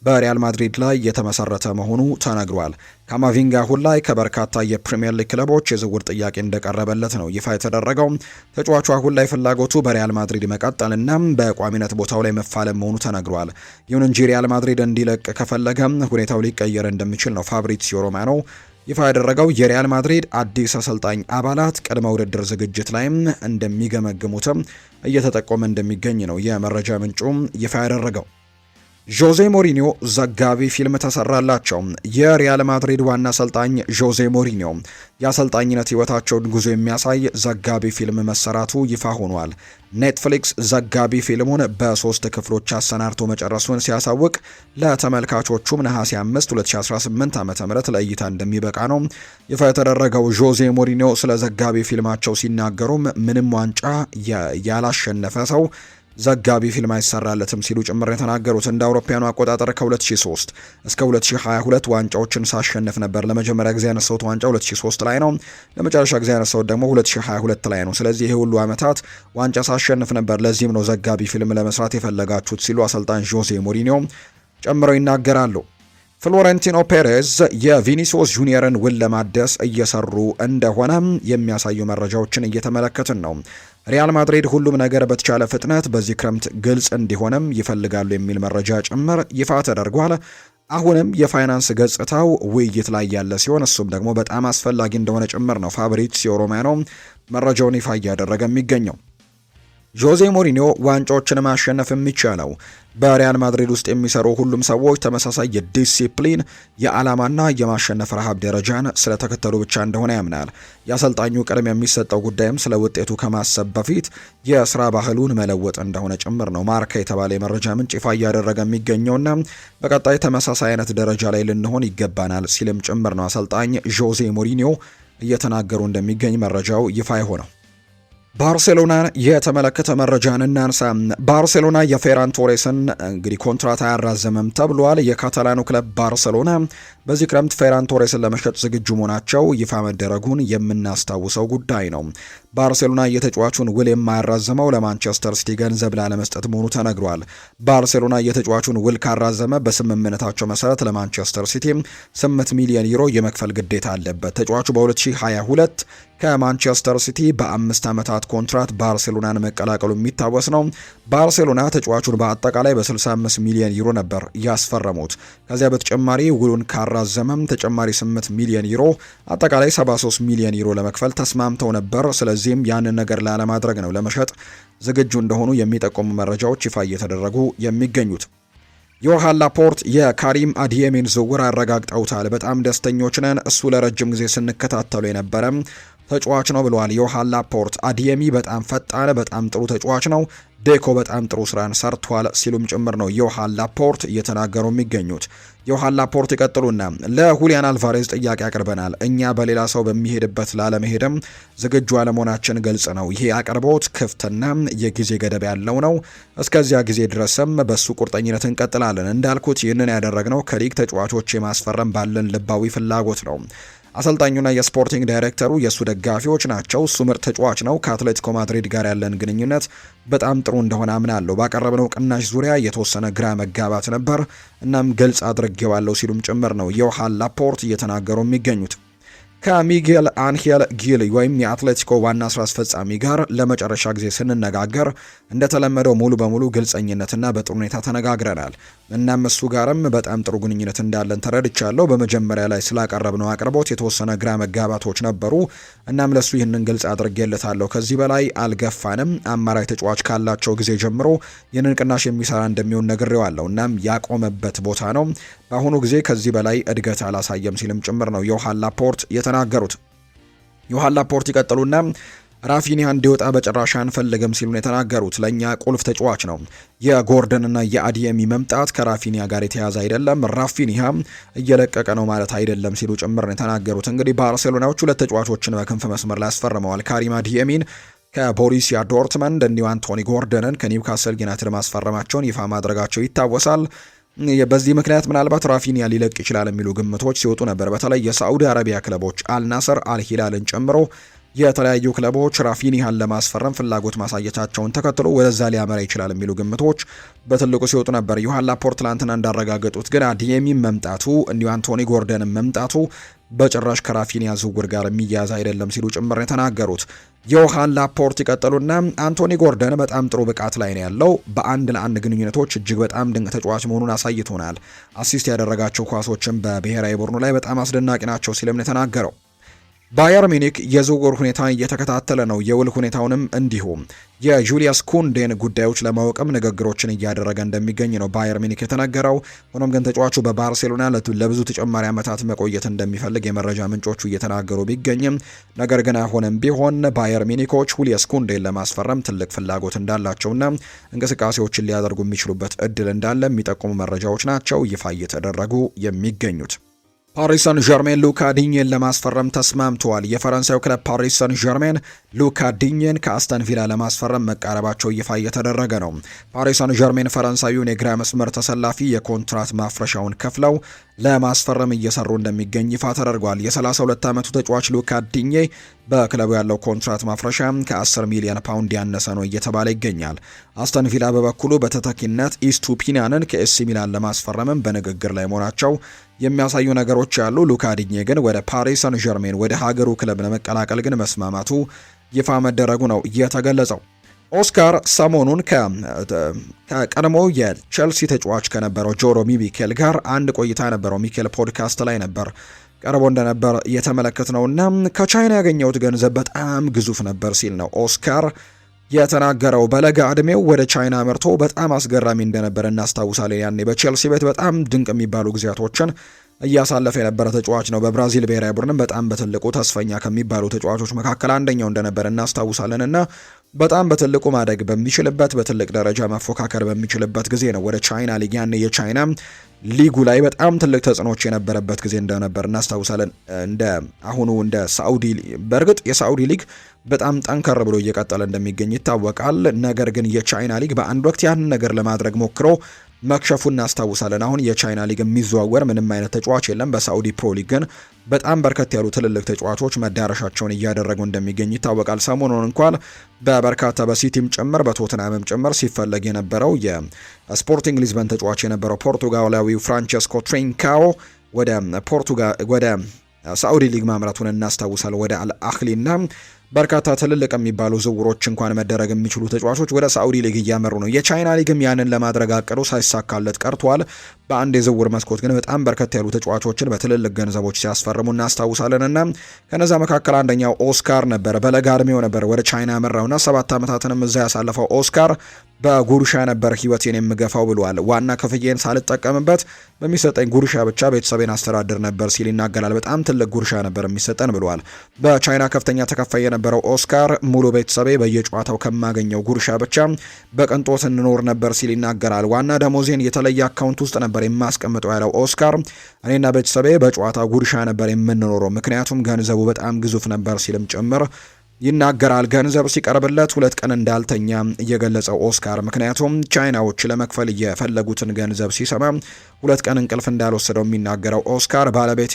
በሪያል ማድሪድ ላይ የተመሰረተ መሆኑ ተነግሯል። ካማቪንጋ አሁን ላይ ከበርካታ የፕሪሚየር ሊግ ክለቦች የዝውውር ጥያቄ እንደቀረበለት ነው ይፋ የተደረገው። ተጫዋቹ አሁን ላይ ፍላጎቱ በሪያል ማድሪድ መቀጠልና በቋሚነት ቦታው ላይ መፋለም መሆኑ ተነግሯል። ይሁን እንጂ ሪያል ማድሪድ እንዲለቅ ከፈለገ ሁኔታው ሊቀየር እንደሚችል ነው ፋብሪዚዮ ሮማኖ ይፋ ያደረገው። የሪያል ማድሪድ አዲስ አሰልጣኝ አባላት ቅድመ ውድድር ዝግጅት ላይም እንደሚገመግሙትም እየተጠቆመ እንደሚገኝ ነው የመረጃ ምንጩም ይፋ ያደረገው። ጆዜ ሞሪኒዮ ዘጋቢ ፊልም ተሰራላቸው። የሪያል ማድሪድ ዋና አሰልጣኝ ጆዜ ሞሪኒዮ የአሰልጣኝነት ህይወታቸውን ጉዞ የሚያሳይ ዘጋቢ ፊልም መሰራቱ ይፋ ሆኗል። ኔትፍሊክስ ዘጋቢ ፊልሙን በ3 ክፍሎች አሰናድቶ መጨረሱን ሲያሳውቅ ለተመልካቾቹም ነሐሴ 5 2018 ዓ.ም ለእይታ እንደሚበቃ ነው ይፋ የተደረገው። ጆዜ ሞሪኒዮ ስለ ዘጋቢ ፊልማቸው ሲናገሩም ምንም ዋንጫ ያላሸነፈ ሰው ዘጋቢ ፊልም አይሰራለትም ሲሉ ጭምር የተናገሩት። እንደ አውሮፓውያኑ አቆጣጠር ከ2003 እስከ 2022 ዋንጫዎችን ሳሸነፍ ነበር። ለመጀመሪያ ጊዜ ያነሳሁት ዋንጫ 2003 ላይ ነው። ለመጨረሻ ጊዜ ያነሳሁት ደግሞ 2022 ላይ ነው። ስለዚህ ይሄ ሁሉ ዓመታት ዋንጫ ሳሸንፍ ነበር። ለዚህም ነው ዘጋቢ ፊልም ለመስራት የፈለጋችሁት ሲሉ አሰልጣኝ ጆዜ ሞሪኒዮ ጨምረው ይናገራሉ። ፍሎሬንቲኖ ፔሬዝ የቪኒሲዮስ ጁኒየርን ውል ለማደስ እየሰሩ እንደሆነ የሚያሳዩ መረጃዎችን እየተመለከትን ነው። ሪያል ማድሪድ ሁሉም ነገር በተቻለ ፍጥነት በዚህ ክረምት ግልጽ እንዲሆንም ይፈልጋሉ የሚል መረጃ ጭምር ይፋ ተደርጓል። አሁንም የፋይናንስ ገጽታው ውይይት ላይ ያለ ሲሆን እሱም ደግሞ በጣም አስፈላጊ እንደሆነ ጭምር ነው ፋብሪዚዮ ሮማኖ መረጃውን ይፋ እያደረገ የሚገኘው። ጆዜ ሞሪኒዮ ዋንጫዎችን ማሸነፍ የሚቻለው በሪያል ማድሪድ ውስጥ የሚሰሩ ሁሉም ሰዎች ተመሳሳይ የዲሲፕሊን የዓላማና የማሸነፍ ረሃብ ደረጃን ስለተከተሉ ብቻ እንደሆነ ያምናል። የአሰልጣኙ ቅድሚያ የሚሰጠው ጉዳይም ስለ ውጤቱ ከማሰብ በፊት የስራ ባህሉን መለወጥ እንደሆነ ጭምር ነው ማርካ የተባለ የመረጃ ምንጭ ይፋ እያደረገ የሚገኘውና በቀጣይ ተመሳሳይ አይነት ደረጃ ላይ ልንሆን ይገባናል ሲልም ጭምር ነው አሰልጣኝ ጆዜ ሞሪኒዮ እየተናገሩ እንደሚገኝ መረጃው ይፋ የሆነው። ባርሴሎናን የተመለከተ መረጃን እናንሳ። ባርሴሎና የፌራን ቶሬስን እንግዲህ ኮንትራት አያራዘመም ተብሏል። የካታላኑ ክለብ ባርሴሎና በዚህ ክረምት ፌራን ቶሬስን ለመሸጥ ዝግጁ መሆናቸው ይፋ መደረጉን የምናስታውሰው ጉዳይ ነው። ባርሴሎና የተጫዋቹን ውል የማያራዘመው ለማንቸስተር ሲቲ ገንዘብ ላለመስጠት መሆኑ ተነግሯል። ባርሴሎና የተጫዋቹን ውል ካራዘመ በስምምነታቸው መሰረት ለማንቸስተር ሲቲ 8 ሚሊዮን ዩሮ የመክፈል ግዴታ አለበት። ተጫዋቹ በ2022 ከማንቸስተር ሲቲ በ5 ዓመታት ኮንትራት ባርሴሎናን መቀላቀሉ የሚታወስ ነው። ባርሴሎና ተጫዋቹን በአጠቃላይ በ65 ሚሊዮን ዩሮ ነበር ያስፈረሙት። ከዚያ በተጨማሪ ውሉን ካራዘመም ተጨማሪ 8 ሚሊዮን ዩሮ አጠቃላይ 73 ሚሊዮን ዩሮ ለመክፈል ተስማምተው ነበር። ስለዚህም ያንን ነገር ላለማድረግ ነው ለመሸጥ ዝግጁ እንደሆኑ የሚጠቁሙ መረጃዎች ይፋ እየተደረጉ የሚገኙት። ዮሃን ላፖርት የካሪም አዲየሚን ዝውውር አረጋግጠውታል። በጣም ደስተኞች ነን፣ እሱ ለረጅም ጊዜ ስንከታተሉ የነበረ ተጫዋች ነው ብለዋል ዮሃን ላፖርት። አዲየሚ በጣም ፈጣን፣ በጣም ጥሩ ተጫዋች ነው፣ ዴኮ በጣም ጥሩ ስራን ሰርቷል ሲሉም ጭምር ነው ዮሃን ላፖርት እየተናገሩ የሚገኙት። ዮሃን ላፖርት ይቀጥሉና ለሁሊያን አልቫሬዝ ጥያቄ አቅርበናል። እኛ በሌላ ሰው በሚሄድበት ላለመሄድም ዝግጁ አለመሆናችን ግልጽ ነው። ይሄ አቅርቦት ክፍትና የጊዜ ገደብ ያለው ነው። እስከዚያ ጊዜ ድረስም በሱ ቁርጠኝነት እንቀጥላለን። እንዳልኩት ይህንን ያደረግነው ከሊግ ተጫዋቾች የማስፈረም ባለን ልባዊ ፍላጎት ነው። አሰልጣኙና የስፖርቲንግ ዳይሬክተሩ የእሱ ደጋፊዎች ናቸው። እሱ ምርጥ ተጫዋች ነው። ከአትሌቲኮ ማድሪድ ጋር ያለን ግንኙነት በጣም ጥሩ እንደሆነ አምናለሁ። ባቀረብነው ቅናሽ ዙሪያ የተወሰነ ግራ መጋባት ነበር፣ እናም ግልጽ አድርጌዋለሁ ሲሉም ጭምር ነው ዮሃን ላፖርት እየተናገሩ የሚገኙት። ከሚጌል አንሄል ጊል ወይም የአትሌቲኮ ዋና ስራ አስፈጻሚ ጋር ለመጨረሻ ጊዜ ስንነጋገር እንደተለመደው ሙሉ በሙሉ ግልጸኝነትና በጥሩ ሁኔታ ተነጋግረናል። እናም እሱ ጋርም በጣም ጥሩ ግንኙነት እንዳለን ተረድቻለሁ። በመጀመሪያ ላይ ስላቀረብነው አቅርቦት የተወሰነ ግራ መጋባቶች ነበሩ። እናም ለሱ ይህንን ግልጽ አድርጌለታለሁ። ከዚህ በላይ አልገፋንም። አማራጭ ተጫዋች ካላቸው ጊዜ ጀምሮ ይህንን ቅናሽ የሚሰራ እንደሚሆን ነግሬዋለሁ። እናም ያቆመበት ቦታ ነው። በአሁኑ ጊዜ ከዚህ በላይ እድገት አላሳየም ሲልም ጭምር ነው ዮሃን ላፖርት የተናገሩት። ዮሃን ላፖርት ይቀጥሉና ራፊኒያ እንዲወጣ በጭራሽ አንፈልግም ሲሉ ነው የተናገሩት። ለእኛ ቁልፍ ተጫዋች ነው። የጎርደንና የአዲየሚ መምጣት ከራፊኒያ ጋር የተያዘ አይደለም። ራፊኒያ እየለቀቀ ነው ማለት አይደለም ሲሉ ጭምር ነው የተናገሩት። እንግዲህ ባርሴሎናዎች ሁለት ተጫዋቾችን በክንፍ መስመር ላይ አስፈርመዋል። ካሪም አዲየሚን ከቦሩሲያ ዶርትመንድ እንዲሁ አንቶኒ ጎርደንን ከኒውካስል ዩናይትድ ማስፈረማቸውን ይፋ ማድረጋቸው ይታወሳል። በዚህ ምክንያት ምናልባት ራፊኒያ ሊለቅ ይችላል የሚሉ ግምቶች ሲወጡ ነበር። በተለይ የሳዑዲ አረቢያ ክለቦች አልናስር፣ አልሂላልን ጨምሮ የተለያዩ ክለቦች ራፊኒያን ለማስፈረም ፍላጎት ማሳየታቸውን ተከትሎ ወደዛ ሊያመራ ይችላል የሚሉ ግምቶች በትልቁ ሲወጡ ነበር። ዮሃን ላፖርት ትላንትና እንዳረጋገጡት ግን አዲየሚ መምጣቱ እንዲሁ አንቶኒ ጎርደን መምጣቱ በጭራሽ ከራፊኒያ ዝውውር ጋር የሚያያዝ አይደለም ሲሉ ጭምር የተናገሩት ዮሃን ላፖርት ይቀጥሉና አንቶኒ ጎርደን በጣም ጥሩ ብቃት ላይ ነው ያለው። በአንድ ለአንድ ግንኙነቶች እጅግ በጣም ድንቅ ተጫዋች መሆኑን አሳይቶናል። አሲስት ያደረጋቸው ኳሶችም በብሔራዊ ቡድኑ ላይ በጣም አስደናቂ ናቸው ሲልም ነው የተናገረው። ባየር ሚኒክ የዝውውር ሁኔታ እየተከታተለ ነው። የውል ሁኔታውንም እንዲሁም የጁሊያስ ኩንዴን ጉዳዮች ለማወቅም ንግግሮችን እያደረገ እንደሚገኝ ነው ባየር ሚኒክ የተናገረው። ሆኖም ግን ተጫዋቹ በባርሴሎና ለብዙ ተጨማሪ ዓመታት መቆየት እንደሚፈልግ የመረጃ ምንጮቹ እየተናገሩ ቢገኝም ነገር ግን አሁንም ቢሆን ባየር ሚኒኮች ጁሊያስ ኩንዴን ለማስፈረም ትልቅ ፍላጎት እንዳላቸውና እንቅስቃሴዎችን ሊያደርጉ የሚችሉበት እድል እንዳለ የሚጠቁሙ መረጃዎች ናቸው ይፋ እየተደረጉ የሚገኙት። ፓሪስ ሰን ዠርሜን ሉካ ዲኝን ለማስፈረም ተስማምተዋል። የፈረንሳዩ ክለብ ፓሪስ ሰን ዠርሜን ሉካ ዲኝን ከአስተን ቪላ ለማስፈረም መቃረባቸው ይፋ እየተደረገ ነው። ፓሪስ ሰን ዠርሜን ፈረንሳዊውን የግራ መስመር ተሰላፊ የኮንትራት ማፍረሻውን ከፍለው ለማስፈረም እየሰሩ እንደሚገኝ ይፋ ተደርጓል። የ32 ዓመቱ ተጫዋች ሉካ ዲኜ በክለቡ ያለው ኮንትራት ማፍረሻ ከ10 ሚሊዮን ፓውንድ ያነሰ ነው እየተባለ ይገኛል። አስተን ቪላ በበኩሉ በተተኪነት ኢስቱፒናንን ከኤሲ ሚላን ለማስፈረምም በንግግር ላይ መሆናቸው የሚያሳዩ ነገሮች ያሉ። ሉካ ዲኜ ግን ወደ ፓሪስ ሰን ዠርሜን ወደ ሀገሩ ክለብ ለመቀላቀል ግን መስማማቱ ይፋ መደረጉ ነው የተገለጸው። ኦስካር ሰሞኑን ከቀድሞ የቼልሲ ተጫዋች ከነበረው ጆሮሚ ሚኬል ጋር አንድ ቆይታ ነበረው። ሚኬል ፖድካስት ላይ ነበር ቀርቦ እንደነበር የተመለከትነውና ከቻይና ያገኘሁት ገንዘብ በጣም ግዙፍ ነበር ሲል ነው ኦስካር የተናገረው። በለጋ ዕድሜው ወደ ቻይና መርቶ በጣም አስገራሚ እንደነበር እናስታውሳለን። ያኔ በቼልሲ ቤት በጣም ድንቅ የሚባሉ ጊዜያቶችን እያሳለፈ የነበረ ተጫዋች ነው። በብራዚል ብሔራዊ ቡድንም በጣም በትልቁ ተስፈኛ ከሚባሉ ተጫዋቾች መካከል አንደኛው እንደነበር እናስታውሳለን እና በጣም በትልቁ ማደግ በሚችልበት በትልቅ ደረጃ መፎካከር በሚችልበት ጊዜ ነው ወደ ቻይና ሊግ ያኔ የቻይና ሊጉ ላይ በጣም ትልቅ ተጽዕኖች የነበረበት ጊዜ እንደነበር እናስታውሳለን። እንደ አሁኑ እንደ ሳኡዲ በእርግጥ የሳኡዲ ሊግ በጣም ጠንከር ብሎ እየቀጠለ እንደሚገኝ ይታወቃል። ነገር ግን የቻይና ሊግ በአንድ ወቅት ያንን ነገር ለማድረግ ሞክሮ መክሸፉን እናስታውሳለን። አሁን የቻይና ሊግ የሚዘዋወር ምንም አይነት ተጫዋች የለም። በሳኡዲ ፕሮ ሊግ ግን በጣም በርከት ያሉ ትልልቅ ተጫዋቾች መዳረሻቸውን እያደረጉ እንደሚገኝ ይታወቃል። ሰሞኑን እንኳን በበርካታ በሲቲም ጭምር በቶትናምም ጭምር ሲፈለግ የነበረው የስፖርቲንግ ሊዝበን ተጫዋች የነበረው ፖርቱጋላዊው ፍራንቸስኮ ትሪንካኦ ወደ ሳኡዲ ሊግ ማምራቱን እናስታውሳለን። ወደ አልአህሊና በርካታ ትልልቅ የሚባሉ ዝውውሮች እንኳን መደረግ የሚችሉ ተጫዋቾች ወደ ሳኡዲ ሊግ እያመሩ ነው። የቻይና ሊግም ያንን ለማድረግ አቅዶ ሳይሳካለት ቀርቷል። በአንድ የዝውውር መስኮት ግን በጣም በርከት ያሉ ተጫዋቾችን በትልልቅ ገንዘቦች ሲያስፈርሙ እናስታውሳለን እና ከነዛ መካከል አንደኛው ኦስካር ነበር። በለጋ ዕድሜው ነበር ወደ ቻይና ያመራውና 7 ዓመታትንም እዛ ያሳለፈው ኦስካር በጉርሻ ነበር ህይወቴን የምገፋው ብሏል። ዋና ክፍዬን ሳልጠቀምበት በሚሰጠኝ ጉርሻ ብቻ ቤተሰቤን አስተዳድር ነበር ሲል ይናገራል። በጣም ትልቅ ጉርሻ ነበር የሚሰጠን ብሏል። በቻይና ከፍተኛ ተከፋይ የነበረው ኦስካር ሙሉ ቤተሰቤ በየጨዋታው ከማገኘው ጉርሻ ብቻ በቅንጦት እንኖር ነበር ሲል ይናገራል። ዋና ደሞዜን የተለየ አካውንት ውስጥ ነበር የማስቀምጠው ያለው ኦስካር እኔና ቤተሰቤ በጨዋታ ጉርሻ ነበር የምንኖረው ምክንያቱም ገንዘቡ በጣም ግዙፍ ነበር ሲልም ጭምር ይናገራል። ገንዘብ ሲቀርብለት 2 ቀን እንዳልተኛ እየገለጸው ኦስካር ምክንያቱም ቻይናዎች ለመክፈል የፈለጉትን ገንዘብ ሲሰማ 2 ቀን እንቅልፍ እንዳልወሰደው የሚናገረው ኦስካር ባለቤቴ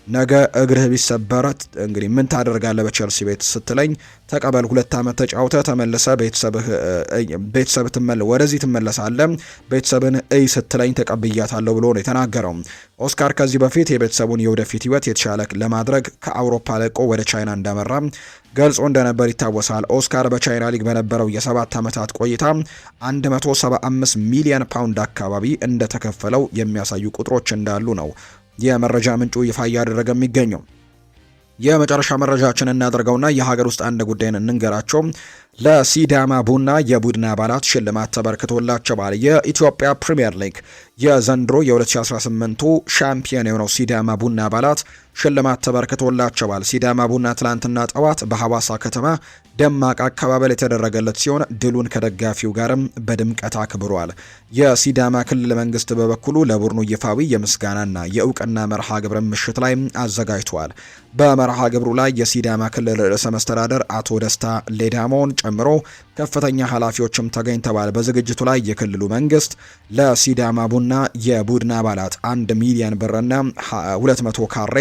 ነገ እግርህ ቢሰበር እንግዲህ ምን ታደርጋለህ በቼልሲ ቤት ስትለኝ ተቀበል 2 ዓመት ተጫውተ ተመልሰ ቤተሰብ ወደዚህ ትመለሳለህ ቤተሰብን ስትለኝ ተቀብያታለሁ ብሎ ነው የተናገረው። ኦስካር ከዚህ በፊት የቤተሰቡን የወደፊት ህይወት የተሻለ ለማድረግ ከአውሮፓ ለቆ ወደ ቻይና እንዳመራ ገልጾ እንደነበር ይታወሳል። ኦስካር በቻይና ሊግ በነበረው የ7 ዓመታት ቆይታ 175 ሚሊዮን ፓውንድ አካባቢ እንደተከፈለው የሚያሳዩ ቁጥሮች እንዳሉ ነው የመረጃ ምንጩ ይፋ እያደረገ የሚገኘው። የመጨረሻ መረጃችን እናደርገውና የሀገር ውስጥ አንድ ጉዳይን እንንገራቸው። ለሲዳማ ቡና የቡድን አባላት ሽልማት ተበርክቶላቸዋል። የኢትዮጵያ ፕሪሚየር ሊግ የዘንድሮ የ2018ቱ ሻምፒዮን የሆነው ሲዳማ ቡና አባላት ሽልማት ተበርክቶላቸዋል። ሲዳማ ቡና ትላንትና ጠዋት በሐዋሳ ከተማ ደማቅ አቀባበል የተደረገለት ሲሆን ድሉን ከደጋፊው ጋርም በድምቀት አክብሯል። የሲዳማ ክልል መንግስት በበኩሉ ለቡድኑ ይፋዊ የምስጋናና የእውቅና መርሃ ግብር ምሽት ላይ አዘጋጅቷል። በመርሃ ግብሩ ላይ የሲዳማ ክልል ርዕሰ መስተዳደር አቶ ደስታ ሌዳሞን ጨምሮ ከፍተኛ ኃላፊዎችም ተገኝተዋል። በዝግጅቱ ላይ የክልሉ መንግስት ለሲዳማ ቡና የቡድን አባላት 1 ሚሊዮን ብርና 200 ካሬ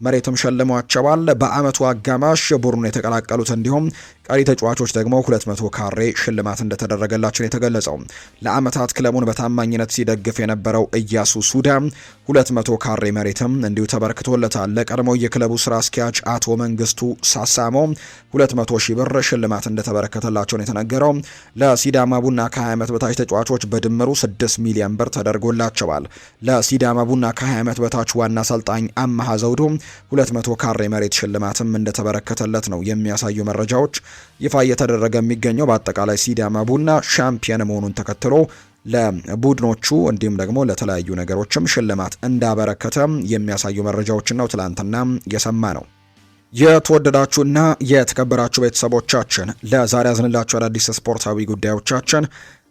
መሬትም ሸልሟቸዋል። በአመቱ አጋማሽ ቡድኑን የተቀላቀሉት እንዲሁም ቀሪ ተጫዋቾች ደግሞ 200 ካሬ ሽልማት እንደተደረገላቸው የተገለጸው። ለአመታት ክለቡን በታማኝነት ሲደግፍ የነበረው ኢያሱ ሱዳ 200 ካሬ መሬትም እንዲሁ ተበርክቶለታል። ለቀድሞው የክለቡ ስራ አስኪያጅ አቶ መንግስቱ ሳሳሞ 200 ሺህ ብር ሽልማት እንደተበረከተላቸው ነው የተነገረው። ለሲዳማ ቡና ከ20 ዓመት በታች ተጫዋቾች በድምሩ 6 ሚሊዮን ብር ተደርጎላቸዋል። ለሲዳማ ቡና ከ20 ዓመት በታች ዋና አሰልጣኝ አማሃ ዘውዱ 200 ካሬ መሬት ሽልማትም እንደተበረከተለት ነው የሚያሳዩ መረጃዎች ይፋ እየተደረገ የሚገኘው። በአጠቃላይ ሲዳማ ቡና ሻምፒዮን መሆኑን ተከትሎ ለቡድኖቹ እንዲሁም ደግሞ ለተለያዩ ነገሮችም ሽልማት እንዳበረከተ የሚያሳዩ መረጃዎችን ነው ትላንትና የሰማ ነው። የተወደዳችሁና የተከበራችሁ ቤተሰቦቻችን ለዛሬ ያዝንላችሁ አዳዲስ ስፖርታዊ ጉዳዮቻችን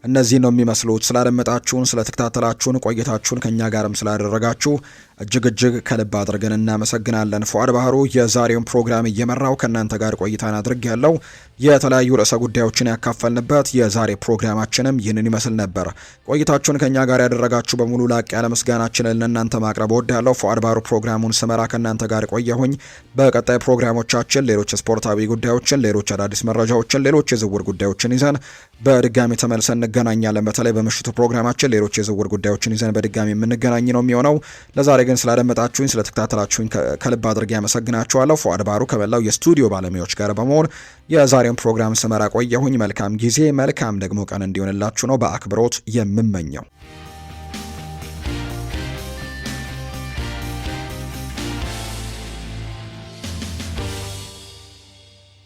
እነዚህ ነው የሚመስሉት። ስላደመጣችሁን፣ ስለተከታተላችሁን፣ ቆይታችሁን ከኛ ጋርም ስላደረጋችሁ እጅግ ከልብ አድርገን እናመሰግናለን። ፉአድ ባህሩ የዛሬውን ፕሮግራም እየመራው ከእናንተ ጋር ቆይታን አድርግ ያለው የተለያዩ ርዕሰ ጉዳዮችን ያካፈልንበት የዛሬ ፕሮግራማችንም ይህንን ይመስል ነበር። ቆይታችሁን ከኛ ጋር ያደረጋችሁ በሙሉ ላቅ ያለ ምስጋናችንን ለእናንተ ማቅረብ ወዳለው ፉአድ ባህሩ ፕሮግራሙን ስመራ ከእናንተ ጋር ቆየሁኝ። በቀጣይ ፕሮግራሞቻችን ሌሎች ስፖርታዊ ጉዳዮችን፣ ሌሎች አዳዲስ መረጃዎችን፣ ሌሎች የዝውውር ጉዳዮችን ይዘን በድጋሚ ተመልሰን እንገናኛለን። በተለይ በምሽቱ ፕሮግራማችን ሌሎች የዝውውር ጉዳዮችን ይዘን በድጋሚ የምንገናኝ ነው የሚሆነው። ለዛሬ ግን ስላደመጣችሁኝ፣ ስለተከታተላችሁኝ ከልብ አድርጌ ያመሰግናችኋለሁ። ፉአድ ባህሩ ከመላው የስቱዲዮ ባለሙያዎች ጋር በመሆን የዛሬውን ፕሮግራም ስመራ ቆየሁኝ። መልካም ጊዜ፣ መልካም ደግሞ ቀን እንዲሆንላችሁ ነው በአክብሮት የምመኘው።